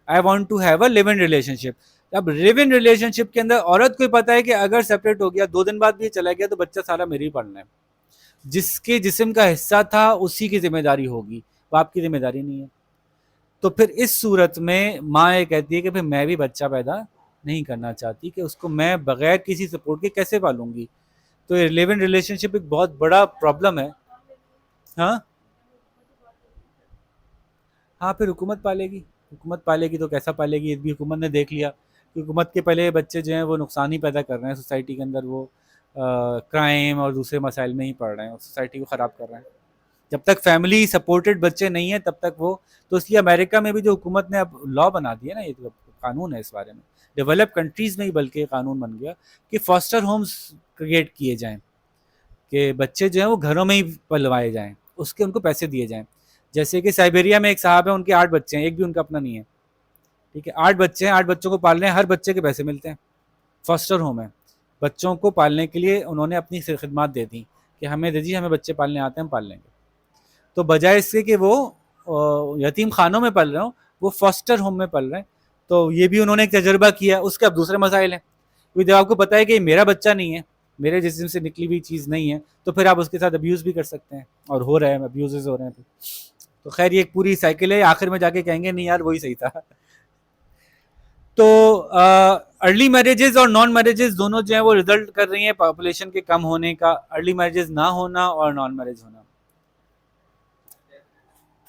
I want to have a live in relationship. अब लिव इन रिलेशनशिप के अंदर औरत को पता है कि अगर सेपरेट हो गया 2 दिन बाद भी चला गया तो बच्चा सारा मेरे ही पढ़ना है, जिसके जिस्म का हिस्सा था उसी की जिम्मेदारी होगी, बाप की जिम्मेदारी नहीं है। तो फिर इस सूरत में माँ ये कहती है कि फिर मैं भी बच्चा पैदा नहीं करना चाहती, कि उसको मैं बगैर किसी सपोर्ट के कैसे पालूंगी। तो ये लिव इन रिलेशनशिप एक बहुत बड़ा प्रॉब्लम है। हाँ हाँ, फिर हुकूमत पालेगी, हुकूमत पालेगी तो कैसा पालेगी, ये भी हुकूमत ने देख लिया कि हुकूमत के पहले बच्चे जो हैं वो नुकसान ही पैदा कर रहे हैं सोसाइटी के अंदर, वो क्राइम और दूसरे मसाइल में ही पड़ रहे हैं, सोसाइटी को ख़राब कर रहे हैं। जब तक फैमिली सपोर्टेड बच्चे नहीं है तब तक वो, तो इसलिए अमेरिका में भी जो हुकूमत ने अब लॉ बना दिया ना, ये जो कानून है इस बारे में, डेवलप कंट्रीज में ही बल्कि कानून बन गया कि फॉस्टर होम्स क्रिएट किए जाएं, कि बच्चे जो हैं वो घरों में ही पलवाए जाएं, उसके उनको पैसे दिए जाएं। जैसे कि साइबेरिया में एक साहब है, उनके 8 बच्चे हैं, एक भी उनका अपना नहीं है, ठीक है, 8 बच्चे हैं, 8 बच्चों को पालने हैं, हर बच्चे के पैसे मिलते हैं। फॉस्टर होम है, बच्चों को पालने के लिए उन्होंने अपनी खिदमत दे दी कि हमें दीजिए, हमें बच्चे पालने आते हैं, हम पाल लेंगे। तो बजाय इसके कि वो यतीम खानों में पल रहे हो, वो फॉस्टर होम में पल रहे हैं। तो ये भी उन्होंने एक तजर्बा किया, उसके अब दूसरे मसाइल हैं, क्योंकि जब आपको पता है कि ये मेरा बच्चा नहीं है, मेरे जिस्म से निकली हुई चीज़ नहीं है, तो फिर आप उसके साथ अब्यूज़ भी कर सकते हैं, और हो रहे हैं, अब्यूज़ हो रहे हैं। तो खैर ये एक पूरी साइकिल है, आखिर में जाके कहेंगे नहीं यार वही सही था। तो अर्ली मैरिजेज और नॉन मैरिजेज दोनों जो है वो रिजल्ट कर रही हैं पॉपुलेशन के कम होने का, अर्ली मैरिजेज ना होना और नॉन मैरिज होना।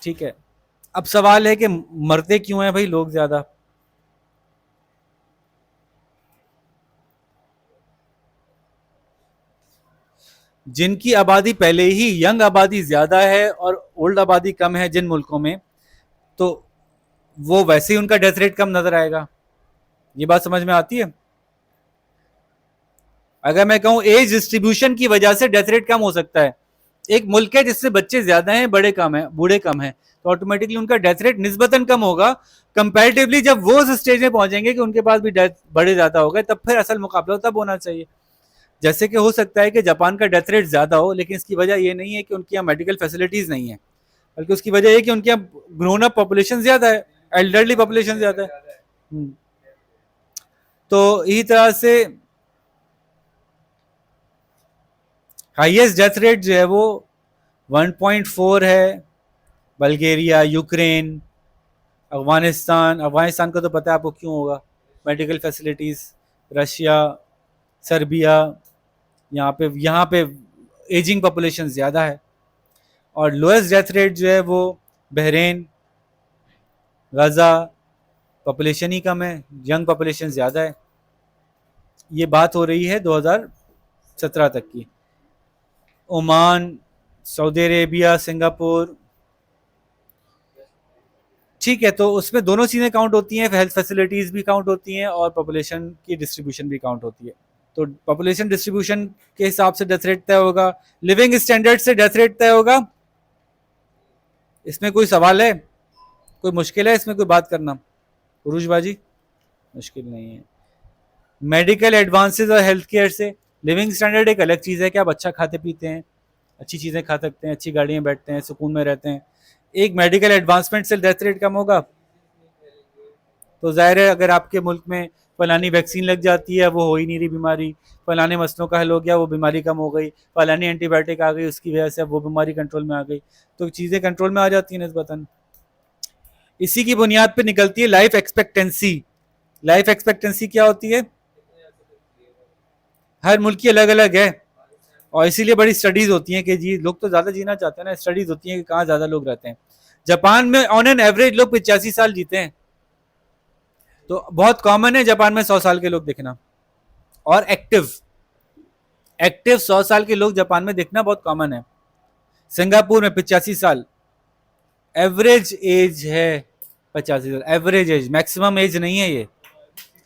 ठीक है, अब सवाल है कि मरते क्यों हैं भाई लोग ज्यादा। जिनकी आबादी पहले ही यंग आबादी ज्यादा है और ओल्ड आबादी कम है जिन मुल्कों में, तो वो वैसे ही उनका डेथ रेट कम नजर आएगा। ये बात समझ में आती है। अगर मैं कहूं एज डिस्ट्रीब्यूशन की वजह से डेथ रेट कम हो सकता है, एक मुल्क है जिससे बच्चे ज्यादा हैं, बड़े कम है, बूढ़े कम है, तो ऑटोमेटिकली उनका डेथ रेट निस्बतन कम होगा। कंपैरेटिवली जब वो उस स्टेज में पहुंचेंगे कि उनके पास भी डेथ बड़े ज्यादा हो गए, तब फिर असल मुकाबला तब होना चाहिए। जैसे कि हो सकता है कि जापान का डेथ रेट ज्यादा हो, लेकिन इसकी वजह ये नहीं है कि उनके यहाँ मेडिकल फैसिलिटीज नहीं है, बल्कि उसकी वजह यह कि उनके यहाँ ग्रोन अप पॉपुलेशन ज्यादा है, एल्डरली पॉपुलेशन ज्यादा है। तो इसी तरह से हाईएस्ट डेथ रेट जो है वो 1.4 है, बल्गेरिया, यूक्रेन, अफगानिस्तान। अफगानिस्तान का तो पता है आपको क्यों होगा, मेडिकल फैसिलिटीज़। रशिया, सर्बिया, यहाँ पे एजिंग पॉपुलेशन ज़्यादा है। और लोएस्ट डेथ रेट जो है वो बहरीन, गज़ा, पॉपुलेशन ही कम है, यंग पॉपुलेशन ज़्यादा है। ये बात हो रही है 2017 तक की। ओमान, सऊदी अरेबिया, सिंगापुर, ठीक है, तो उसमें दोनों चीज़ें काउंट होती हैं, हेल्थ फैसिलिटीज़ भी काउंट होती हैं और पॉपुलेशन की डिस्ट्रीब्यूशन भी काउंट होती है। तो पॉपुलेशन डिस्ट्रीब्यूशन के हिसाब से डेथ रेट तय होगा, लिविंग स्टैंडर्ड से डेथ रेट तय होगा। इसमें कोई सवाल है, कोई मुश्किल है इसमें कोई बात करना उरुजबाजी? मुश्किल नहीं है। मेडिकल एडवांसेस और हेल्थ केयर से लिविंग स्टैंडर्ड एक अलग चीज़ है कि आप अच्छा खाते पीते हैं, अच्छी चीज़ें खा सकते हैं, अच्छी गाड़ी में बैठते हैं, सुकून में रहते हैं। एक मेडिकल एडवांसमेंट से डेथ रेट कम होगा। तो जाहिर है अगर आपके मुल्क में फलानी वैक्सीन लग जाती है, वो हो ही नहीं रही बीमारी, फलाने मसलों का हल हो गया, वो बीमारी कम हो गई, फलानी एंटीबायोटिक आ गई, उसकी वजह से अब वो बीमारी कंट्रोल में आ गई, तो चीज़ें कंट्रोल में आ जाती हैं निस्बतन। इसी की बुनियाद पर निकलती है लाइफ एक्सपेक्टेंसी। लाइफ एक्सपेक्टेंसी क्या होती है? हर मुल्क की अलग अलग है, और इसीलिए बड़ी स्टडीज होती हैं कि जी लोग तो ज़्यादा जीना चाहते हैं ना, स्टडीज होती हैं कि कहाँ ज़्यादा लोग रहते हैं। जापान में ऑन एन एवरेज लोग 85 साल जीते हैं, तो बहुत कॉमन है जापान में 100 साल के लोग दिखना। और एक्टिव एक्टिव 100 साल के लोग जापान में दिखना बहुत कॉमन है। सिंगापुर में 85 साल, एवरेज एज है 85 साल, एवरेज एज, मैक्सिमम एज नहीं है ये,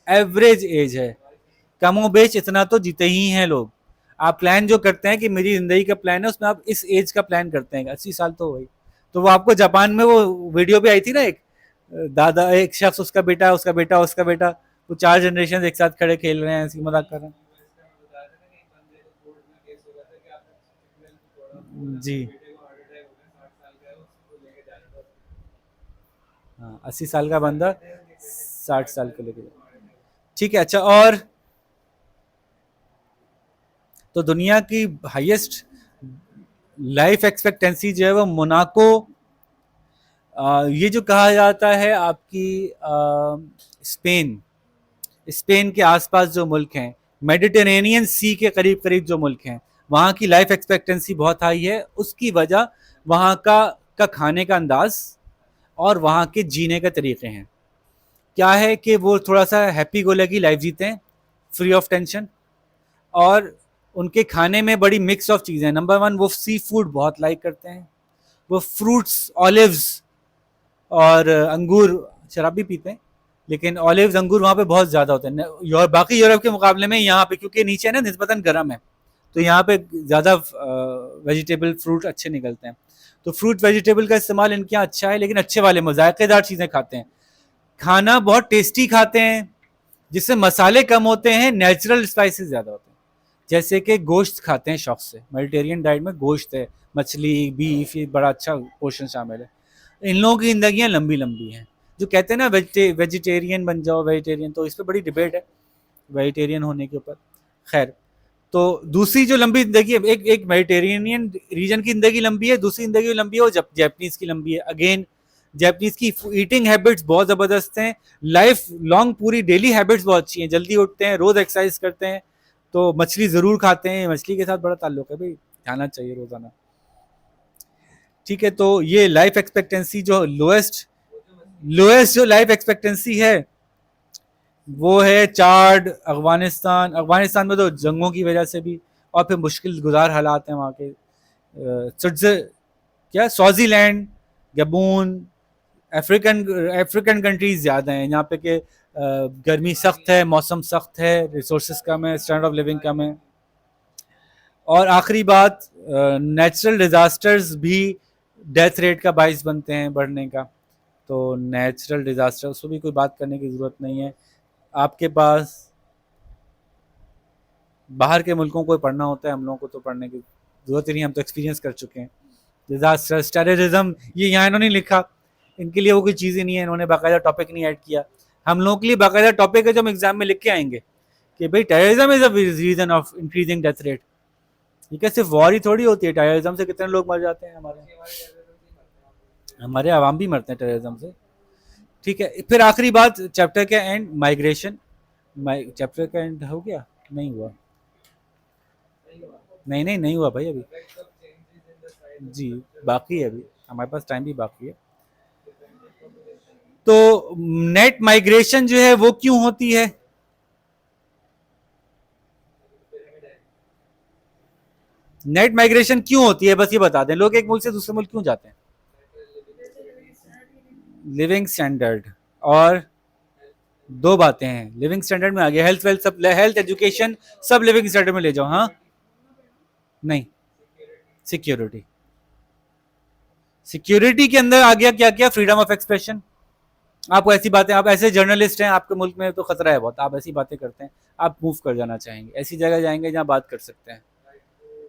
एवरेज एज है। कमो बेच इतना तो जीते ही हैं लोग। आप प्लान जो करते हैं कि मेरी जिंदगी का प्लान है, उसमें आप इस एज का प्लान करते हैं, 80 साल तो वही। तो वो आपको जापान में वो वीडियो भी आई थी ना, एक दादा, एक शख्स, उसका बेटा, उसका बेटा, उसका बेटा, वो 4 जनरेशन एक साथ खड़े खेल रहे हैं, ऐसी मजाक कर रहे हैं जी। हाँ, 80 साल का बंदा 60 साल को लेके जाए। ठीक है, अच्छा, और तो दुनिया की हाईएस्ट लाइफ एक्सपेक्टेंसी जो है वो मोनाको, ये जो कहा जाता है आपकी स्पेन, स्पेन के आसपास जो मुल्क हैं, मेडिटेरेनियन सी के करीब करीब जो मुल्क हैं, वहाँ की लाइफ एक्सपेक्टेंसी बहुत हाई है। उसकी वजह वहाँ का खाने का अंदाज और वहाँ के जीने के तरीके हैं। क्या है कि वो थोड़ा सा हैप्पी गो लगी लाइफ जीते हैं, फ्री ऑफ टेंशन। और उनके खाने में बड़ी मिक्स ऑफ चीज़ें हैं। नंबर वन, वो सी फूड बहुत लाइक करते हैं। वो फ्रूट्स, ऑलिव्स और अंगूर, शराब भी पीते हैं, लेकिन ऑलिव्स, अंगूर वहाँ पे बहुत ज़्यादा होते हैं। बाकी यूरोप के मुकाबले में यहाँ पे, क्योंकि नीचे है ना निस्बतन गर्म है, तो यहाँ पे ज़्यादा वेजिटेबल, फ्रूट अच्छे निकलते हैं। तो फ्रूट वेजिटेबल का इस्तेमाल इनके यहाँ अच्छा है, लेकिन अच्छे वाले मजायकेदार चीज़ें खाते हैं। खाना बहुत टेस्टी खाते हैं, जिससे मसाले कम होते हैं, नेचुरल स्पाइसेस ज़्यादा होते हैं। जैसे कि गोश्त खाते हैं शौक से, मेडिटेरियन डाइट में गोश्त है, मछली, बीफ, ये बड़ा अच्छा पोर्शन शामिल है। इन लोगों की जिंदगियां लंबी लंबी हैं। जो कहते हैं ना वेजिटेरियन बन जाओ, वेजिटेरियन, तो इस पर बड़ी डिबेट है वेजिटेरियन होने के ऊपर। खैर, तो दूसरी जो लंबी जिंदगी है, एक एक मेडिटेरेनियन रीजन की जिंदगी लंबी है, दूसरी जिंदगी लंबी है वो जैपनीज की लंबी है। अगेन, जैपनीज की ईटिंग हैबिट्स बहुत ज़बरदस्त हैं, लाइफ लॉन्ग पूरी डेली हैबिट्स बहुत अच्छी हैं, जल्दी उठते हैं, रोज़ एक्सरसाइज करते हैं, तो मछली ज़रूर खाते हैं, मछली के साथ बड़ा ताल्लुक है भाई, खाना चाहिए रोज़ाना। ठीक है, तो ये लाइफ एक्सपेक्टेंसी जो लोएस्ट लोएस्ट जो लाइफ एक्सपेक्टेंसी है वो है चाड, अफगानिस्तान। अफगानिस्तान में तो जंगों की वजह से भी, और फिर मुश्किल गुजार हालात हैं वहाँ के। स्विट्जर, क्या, स्वाजीलैंड, गबून, अफ्रीकन अफ्रीकन कंट्रीज ज़्यादा हैं यहाँ पे के। गर्मी सख्त है, मौसम सख्त है, रिसोर्सेज कम है, स्टैंडर्ड ऑफ लिविंग कम है। और आखिरी बात, नेचुरल डिज़ास्टर्स भी डेथ रेट का बाइस बनते हैं बढ़ने का। तो नेचुरल डिज़ास्टर, उसको भी कोई बात करने की ज़रूरत नहीं है। आपके पास बाहर के मुल्कों को पढ़ना होता है, हम लोगों को तो पढ़ने की ज़रूरत ही नहीं, हम तो एक्सपीरियंस कर चुके हैं। डिज़ास्टर्स, टेररिज्म, ये यहाँ इन्होंने लिखा, इनके लिए वो कोई चीज़ ही नहीं है, इन्होंने बाकायदा टॉपिक नहीं ऐड किया। हम लोगों के लिए बाकायदा टॉपिक है जो हम एग्जाम में लिख के आएंगे कि भाई terrorism is a reason of increasing death rate. ठीक है, सिर्फ वॉर ही थोड़ी होती है, टेररिज्म से कितने लोग मर जाते हैं, हमारे आवाम भी मरते हैं टेररिज्म से। ठीक है, फिर आखिरी बात, चैप्टर का एंड, माइग्रेशन। चैप्टर का एंड हो गया? नहीं हुआ, नहीं नहीं नहीं हुआ भाई अभी, जी, बाकी है अभी, हमारे पास टाइम भी बाकी है। तो नेट माइग्रेशन जो है वो क्यों होती है? नेट माइग्रेशन क्यों होती है, बस ये बता दें, लोग एक मुल्क से दूसरे मुल्क क्यों जाते हैं? लिविंग स्टैंडर्ड, और दो बातें हैं लिविंग स्टैंडर्ड में आ गया, हेल्थ वेल्थ सब, हेल्थ एजुकेशन सब लिविंग स्टैंडर्ड में ले जाओ। हाँ, नहीं, सिक्योरिटी, सिक्योरिटी के अंदर आ गया क्या क्या, फ्रीडम ऑफ एक्सप्रेशन। आपको ऐसी बातें, आप ऐसे जर्नलिस्ट हैं, आपके मुल्क में तो खतरा है बहुत, आप ऐसी बातें करते हैं, आप मूव कर जाना चाहेंगे, ऐसी जगह जाएंगे जहाँ बात कर सकते हैं।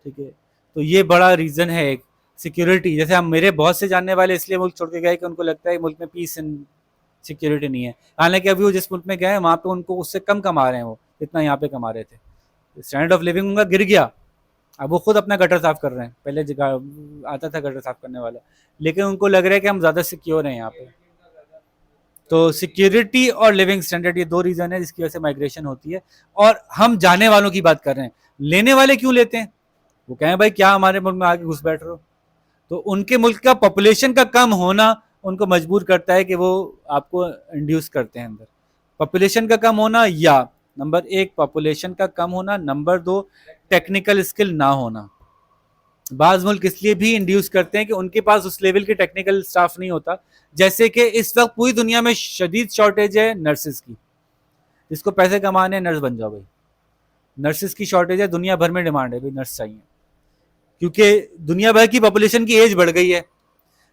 ठीक है, तो ये बड़ा रीज़न है एक, सिक्योरिटी। जैसे हम, मेरे बहुत से जानने वाले इसलिए मुल्क छोड़ के गए कि उनको लगता है मुल्क में पीस एंड सिक्योरिटी नहीं है। हालांकि अभी वो जिस मुल्क में गए हैं वहाँ पे उनको उससे कम कमा रहे हैं, वो इतना यहाँ पे कमा रहे थे, स्टैंडर्ड ऑफ लिविंग उनका गिर गया। अब वो खुद अपना गटर साफ कर रहे हैं, पहले जगह आता था गटर साफ करने वाला, लेकिन उनको लग रहा है कि हम ज़्यादा सिक्योर हैं यहाँ पे। तो सिक्योरिटी और लिविंग स्टैंडर्ड, ये दो रीज़न है जिसकी वजह से माइग्रेशन होती है। और हम जाने वालों की बात कर रहे हैं, लेने वाले क्यों लेते हैं? वो कहें भाई क्या हमारे मुल्क में आके घुस बैठ रहे हो, तो उनके मुल्क का पॉपुलेशन का कम होना उनको मजबूर करता है कि वो आपको इंड्यूस करते हैं अंदर। पॉपुलेशन का कम होना, या नंबर एक पॉपुलेशन का कम होना, नंबर दो टेक्निकल स्किल ना होना। बाज मुल्क इसलिए भी इंड्यूस करते हैं कि उनके पास उस लेवल के टेक्निकल स्टाफ नहीं होता। जैसे कि इस वक्त पूरी दुनिया में शदीद शॉर्टेज है नर्सेज की, जिसको पैसे कमाने नर्स बन जाओ भाई। नर्सेज की शॉर्टेज है, दुनिया भर में डिमांड है भाई, नर्स चाहिए, क्योंकि दुनिया भर की पॉपुलेशन की एज बढ़ गई है।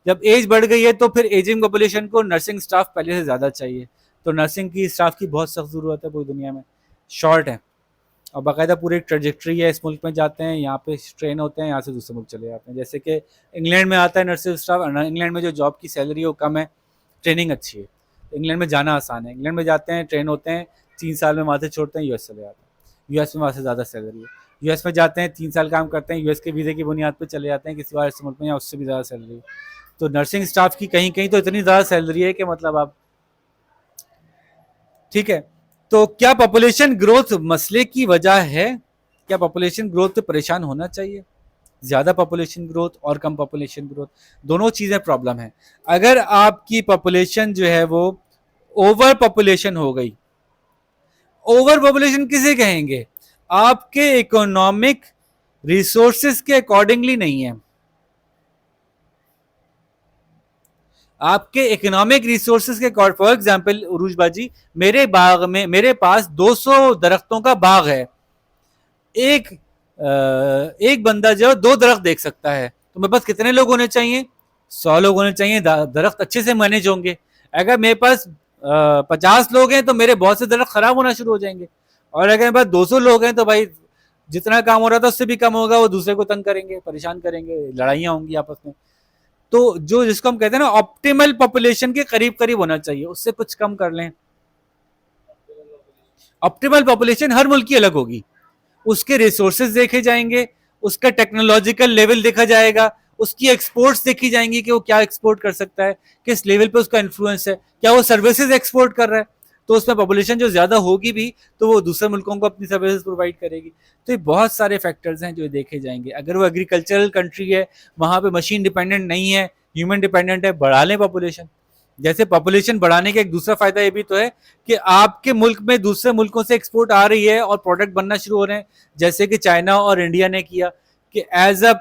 जब एज बढ़ गई है तो फिर एजिंग पॉपुलेशन को नर्सिंग स्टाफ पहले से ज़्यादा चाहिए, तो नर्सिंग की स्टाफ की बहुत सख्त ज़रूरत है, पूरी दुनिया में शॉर्ट है। और बाकायदा पूरी ट्रेजेक्ट्री है, इस मुल्क में जाते हैं, यहाँ पे ट्रेन होते हैं, यहाँ से दूसरे मुल्क चले जाते हैं। जैसे कि इंग्लैंड में आता है नर्सिंग स्टाफ, इंग्लैंड में जो जॉब की सैलरी है वो कम है, ट्रेनिंग अच्छी है, इंग्लैंड में जाना आसान है। इंग्लैंड में जाते हैं, ट्रेन होते हैं, 3 साल में वहाँ से छोड़ते हैं, यूएस चले जाते हैं। यूएस में वहाँ से ज़्यादा सैलरी है, यूएस में जाते हैं, 3 साल काम करते हैं, यूएस के वीज़े की बुनियाद पर चले जाते हैं किसी और मुल्क में, या उससे भी ज़्यादा सैलरी है। तो नर्सिंग स्टाफ की कहीं कहीं तो इतनी ज़्यादा सैलरी है कि मतलब आप, ठीक है। तो क्या पॉपुलेशन ग्रोथ मसले की वजह है? क्या पॉपुलेशन ग्रोथ पे परेशान होना चाहिए? ज़्यादा पॉपुलेशन ग्रोथ और कम पॉपुलेशन ग्रोथ, दोनों चीज़ें प्रॉब्लम है। अगर आपकी पॉपुलेशन जो है वो ओवर पॉपुलेशन हो गई, ओवर पॉपुलेशन किसे कहेंगे? आपके इकोनॉमिक रिसोर्सेस के अकॉर्डिंगली नहीं है। आपके इकोनॉमिक रिसोर्सेज के, फॉर एग्जाम्पल उरूज बाजी, मेरे बाग में, मेरे पास 200 दरख्तों का बाग है, एक एक बंदा जो 2 दरख्त देख सकता है, तो मेरे पास कितने लोग होने चाहिए? 100 लोग होने चाहिए, दरख्त अच्छे से मैनेज होंगे। अगर मेरे पास 50 लोग हैं तो मेरे बहुत से दरख्त खराब होना शुरू हो जाएंगे, और अगर मेरे पास 200 लोग हैं तो भाई जितना काम हो रहा था उससे भी कम होगा, वो दूसरे को तंग करेंगे, परेशान करेंगे, लड़ाइयाँ होंगी आपस में। तो जो जिसको हम कहते हैं ना ऑप्टिमल पॉपुलेशन के करीब करीब होना चाहिए, उससे कुछ कम कर लें। ऑप्टिमल पॉपुलेशन हर मुल्क की अलग होगी, उसके रिसोर्सेज देखे जाएंगे, उसका टेक्नोलॉजिकल लेवल देखा जाएगा, उसकी एक्सपोर्ट्स देखी जाएंगी कि वो क्या एक्सपोर्ट कर सकता है, किस लेवल पे उसका इन्फ्लुएंस है, क्या वो सर्विसेज एक्सपोर्ट कर रहा है, तो उसमें पॉपुलेशन जो ज्यादा होगी भी तो वो दूसरे मुल्कों को अपनी सर्विसेज प्रोवाइड करेगी। तो ये बहुत सारे फैक्टर्स हैं जो देखे जाएंगे। अगर वो एग्रीकल्चरल कंट्री है, वहां पे मशीन डिपेंडेंट नहीं है, ह्यूमन डिपेंडेंट है, बढ़ा लें पॉपुलेशन। जैसे पॉपुलेशन बढ़ाने का एक दूसरा फायदा ये भी तो है कि आपके मुल्क में दूसरे मुल्कों से एक्सपोर्ट आ रही है और प्रोडक्ट बनना शुरू हो रहे हैं, जैसे कि चाइना और इंडिया ने किया कि एज अ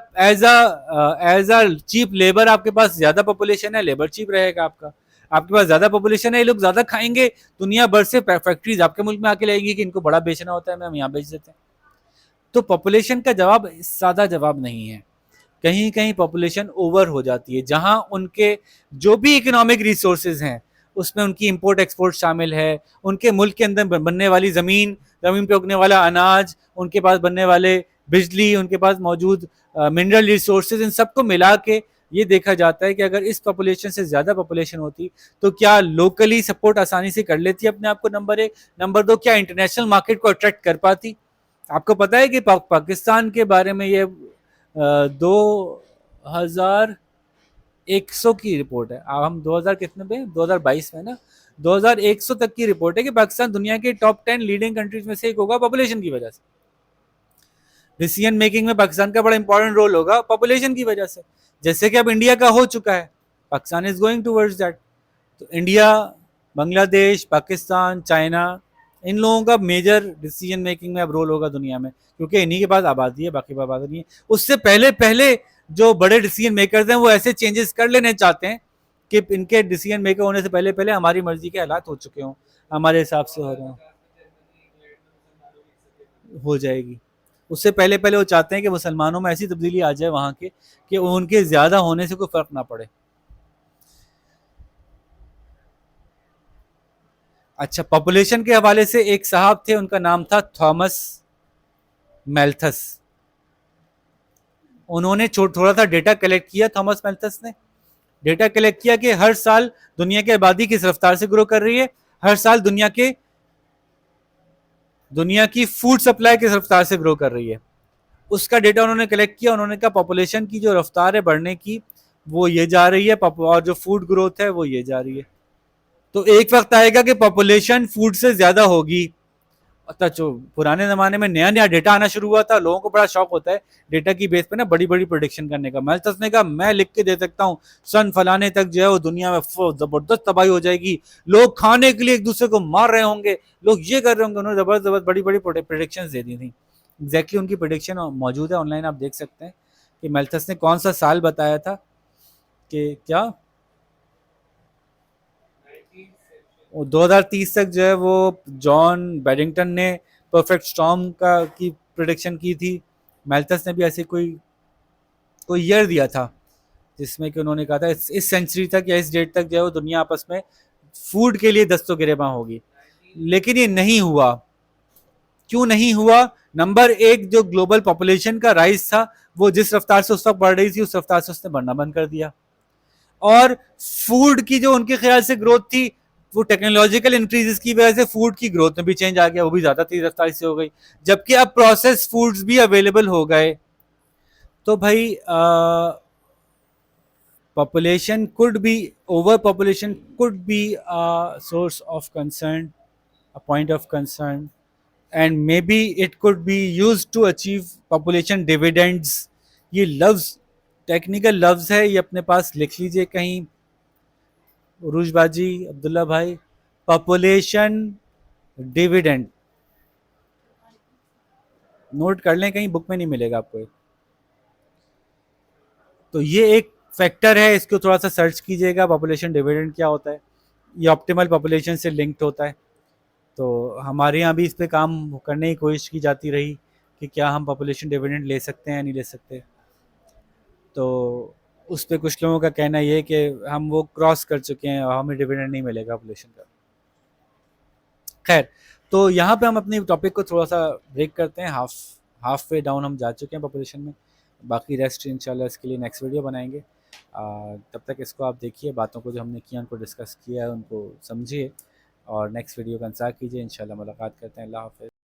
चीप लेबर आपके पास ज्यादा पॉपुलेशन है, लेबर चीप रहेगा आपका, आपके पास ज्यादा पॉपुलेशन है, ये लोग ज्यादा खाएंगे, दुनिया भर से फैक्ट्रीज आपके मुल्क में आके लगेगी कि इनको बड़ा बेचना होता है, हम यहाँ बेच देते हैं। तो पॉपुलेशन का जवाब सादा जवाब नहीं है, कहीं कहीं पॉपुलेशन ओवर हो जाती है, जहां उनके जो भी इकोनॉमिक रिसोर्सेज हैं उसमें उनकी इंपोर्ट एक्सपोर्ट शामिल है, उनके मुल्क के अंदर बनने वाली जमीन, जमीन पे उगने वाला अनाज, उनके पास बनने वाले बिजली, उनके पास मौजूद मिनरल रिसोर्सेज, इन सबको मिला के ये देखा जाता है कि अगर इस पॉपुलेशन से ज्यादा पॉपुलेशन होती तो क्या लोकली सपोर्ट आसानी से कर लेती अपने आप को, नंबर एक। नंबर दो, क्या इंटरनेशनल मार्केट को अट्रैक्ट कर पाती? आपको पता है कि पाकिस्तान के बारे में ये 2100 की रिपोर्ट है, अब हम 2000 कितने पे, 2022 में ना, 2100 तक की रिपोर्ट है कि पाकिस्तान दुनिया के टॉप 10 लीडिंग कंट्रीज में से एक होगा पॉपुलेशन की वजह से। डिसीजन मेकिंग में पाकिस्तान का बड़ा इंपॉर्टेंट रोल होगा पॉपुलेशन की वजह से, जैसे कि अब इंडिया का हो चुका है। Pakistan is going towards that. तो इंडिया, बांग्लादेश, पाकिस्तान, चाइना, इन लोगों का मेजर डिसीजन मेकिंग में अब रोल होगा दुनिया में, क्योंकि इन्हीं के पास आबादी है, बाकी आबादी नहीं है। उससे पहले पहले जो बड़े डिसीजन मेकर्स हैं वो ऐसे चेंजेस कर लेने चाहते हैं कि इनके डिसीजन मेकर होने से पहले पहले हमारी मर्जी के हालात हो चुके हों, हमारे हिसाब से हो रहे हों, हो जाएगी। उससे पहले पहले वो चाहते हैं कि मुसलमानों में ऐसी तब्दीली आ जाए वहां के कि उनके ज्यादा होने से कोई फर्क ना पड़े। अच्छा, पॉपुलेशन के हवाले से एक साहब थे, उनका नाम था थॉमस मेल्थस। उन्होंने थोड़ा सा डेटा कलेक्ट किया, थॉमस मेल्थस ने डेटा कलेक्ट किया कि हर साल दुनिया की आबादी किस रफ्तार से ग्रो कर रही है, हर साल दुनिया की फूड सप्लाई किस रफ्तार से ग्रो कर रही है। उसका डेटा उन्होंने कलेक्ट किया। उन्होंने कहा पॉपुलेशन की जो रफ्तार है बढ़ने की वो ये जा रही है, और जो फूड ग्रोथ है वो ये जा रही है। तो एक वक्त आएगा कि पॉपुलेशन फूड से ज्यादा होगी। जो पुराने जमाने में नया नया डेटा आना शुरू हुआ था, लोगों को बड़ा शौक होता है डेटा की बेस पे ना बड़ी बड़ी प्रोडिक्शन करने का। मेल्थस ने कहा मैं लिख के दे सकता हूँ सन फलाने तक जो है वो दुनिया में जबरदस्त तबाही हो जाएगी, लोग खाने के लिए एक दूसरे को मार रहे होंगे, लोग ये कर रहे होंगे। उन्होंने जबरदस्त बड़ी बड़ी प्रोडिक्शन दे दी थी। एग्जैक्टली उनकी प्रोडिक्शन मौजूद है ऑनलाइन, आप देख सकते हैं कि मेल्थस ने कौन सा साल बताया था कि क्या 2030 तक जो है वो जॉन बैडिंगटन ने परफेक्ट स्टॉर्म का की प्रोडिक्शन की थी। मेल्थस ने भी ऐसे कोई कोई ईयर दिया था जिसमें कि उन्होंने कहा था इस सेंचुरी तक या इस डेट तक जो है वो दुनिया आपस में फूड के लिए दस्तों गिरेबां होगी। लेकिन ये नहीं हुआ। क्यों नहीं हुआ? नंबर एक, जो ग्लोबल पॉपुलेशन का राइज था वो जिस रफ्तार से उस वक्त बढ़ रही थी उस रफ्तार से उसने बढ़ना बंद कर दिया। और फूड की जो उनके ख्याल से ग्रोथ थी वो टेक्नोलॉजिकल इंक्रीजेस की वजह से फूड की ग्रोथ में भी चेंज आ गया, वो भी ज्यादा तेज रफ्तार से हो गई। जबकि अब प्रोसेस फूड्स भी अवेलेबल हो गए। तो भाई population could be overpopulation could be a source of concern, a point of concern, and maybe it could be used to achieve population dividends. ये लफ्ज टेक्निकल लफ्ज है, ये अपने पास लिख लीजिए कहीं, उरुज बाजी, अब्दुल्ला भाई। पॉपुलेशन डिविडेंड नोट कर लें, कहीं बुक में नहीं मिलेगा आपको। तो ये एक फैक्टर है, इसको थोड़ा सा सर्च कीजिएगा, पॉपुलेशन डिविडेंड क्या होता है। ये ऑप्टिमल पॉपुलेशन से लिंक्ड होता है। तो हमारे यहाँ भी इस पे काम करने की कोशिश की जाती रही कि क्या हम पॉपुलेशन डिविडेंड ले सकते हैं या नहीं ले सकते। तो उस पे कुछ लोगों का कहना ये है कि हम वो क्रॉस कर चुके हैं और हमें डिविडेंड नहीं मिलेगा पॉपुलेशन का। खैर, तो यहाँ पे हम अपनी टॉपिक को थोड़ा सा ब्रेक करते हैं, हाफ वे डाउन हम जा चुके हैं पॉपुलेशन में। बाकी रेस्ट इंशाल्लाह इसके लिए नेक्स्ट वीडियो बनाएंगे। तब तक इसको आप देखिए, बातों को जो हमने किया उनको डिस्कस किया है उनको समझिए और नेक्स्ट वीडियो का इंतज़ार कीजिए। इंशाल्लाह मुलाकात करते हैं। अल्लाह हाफ़िज़।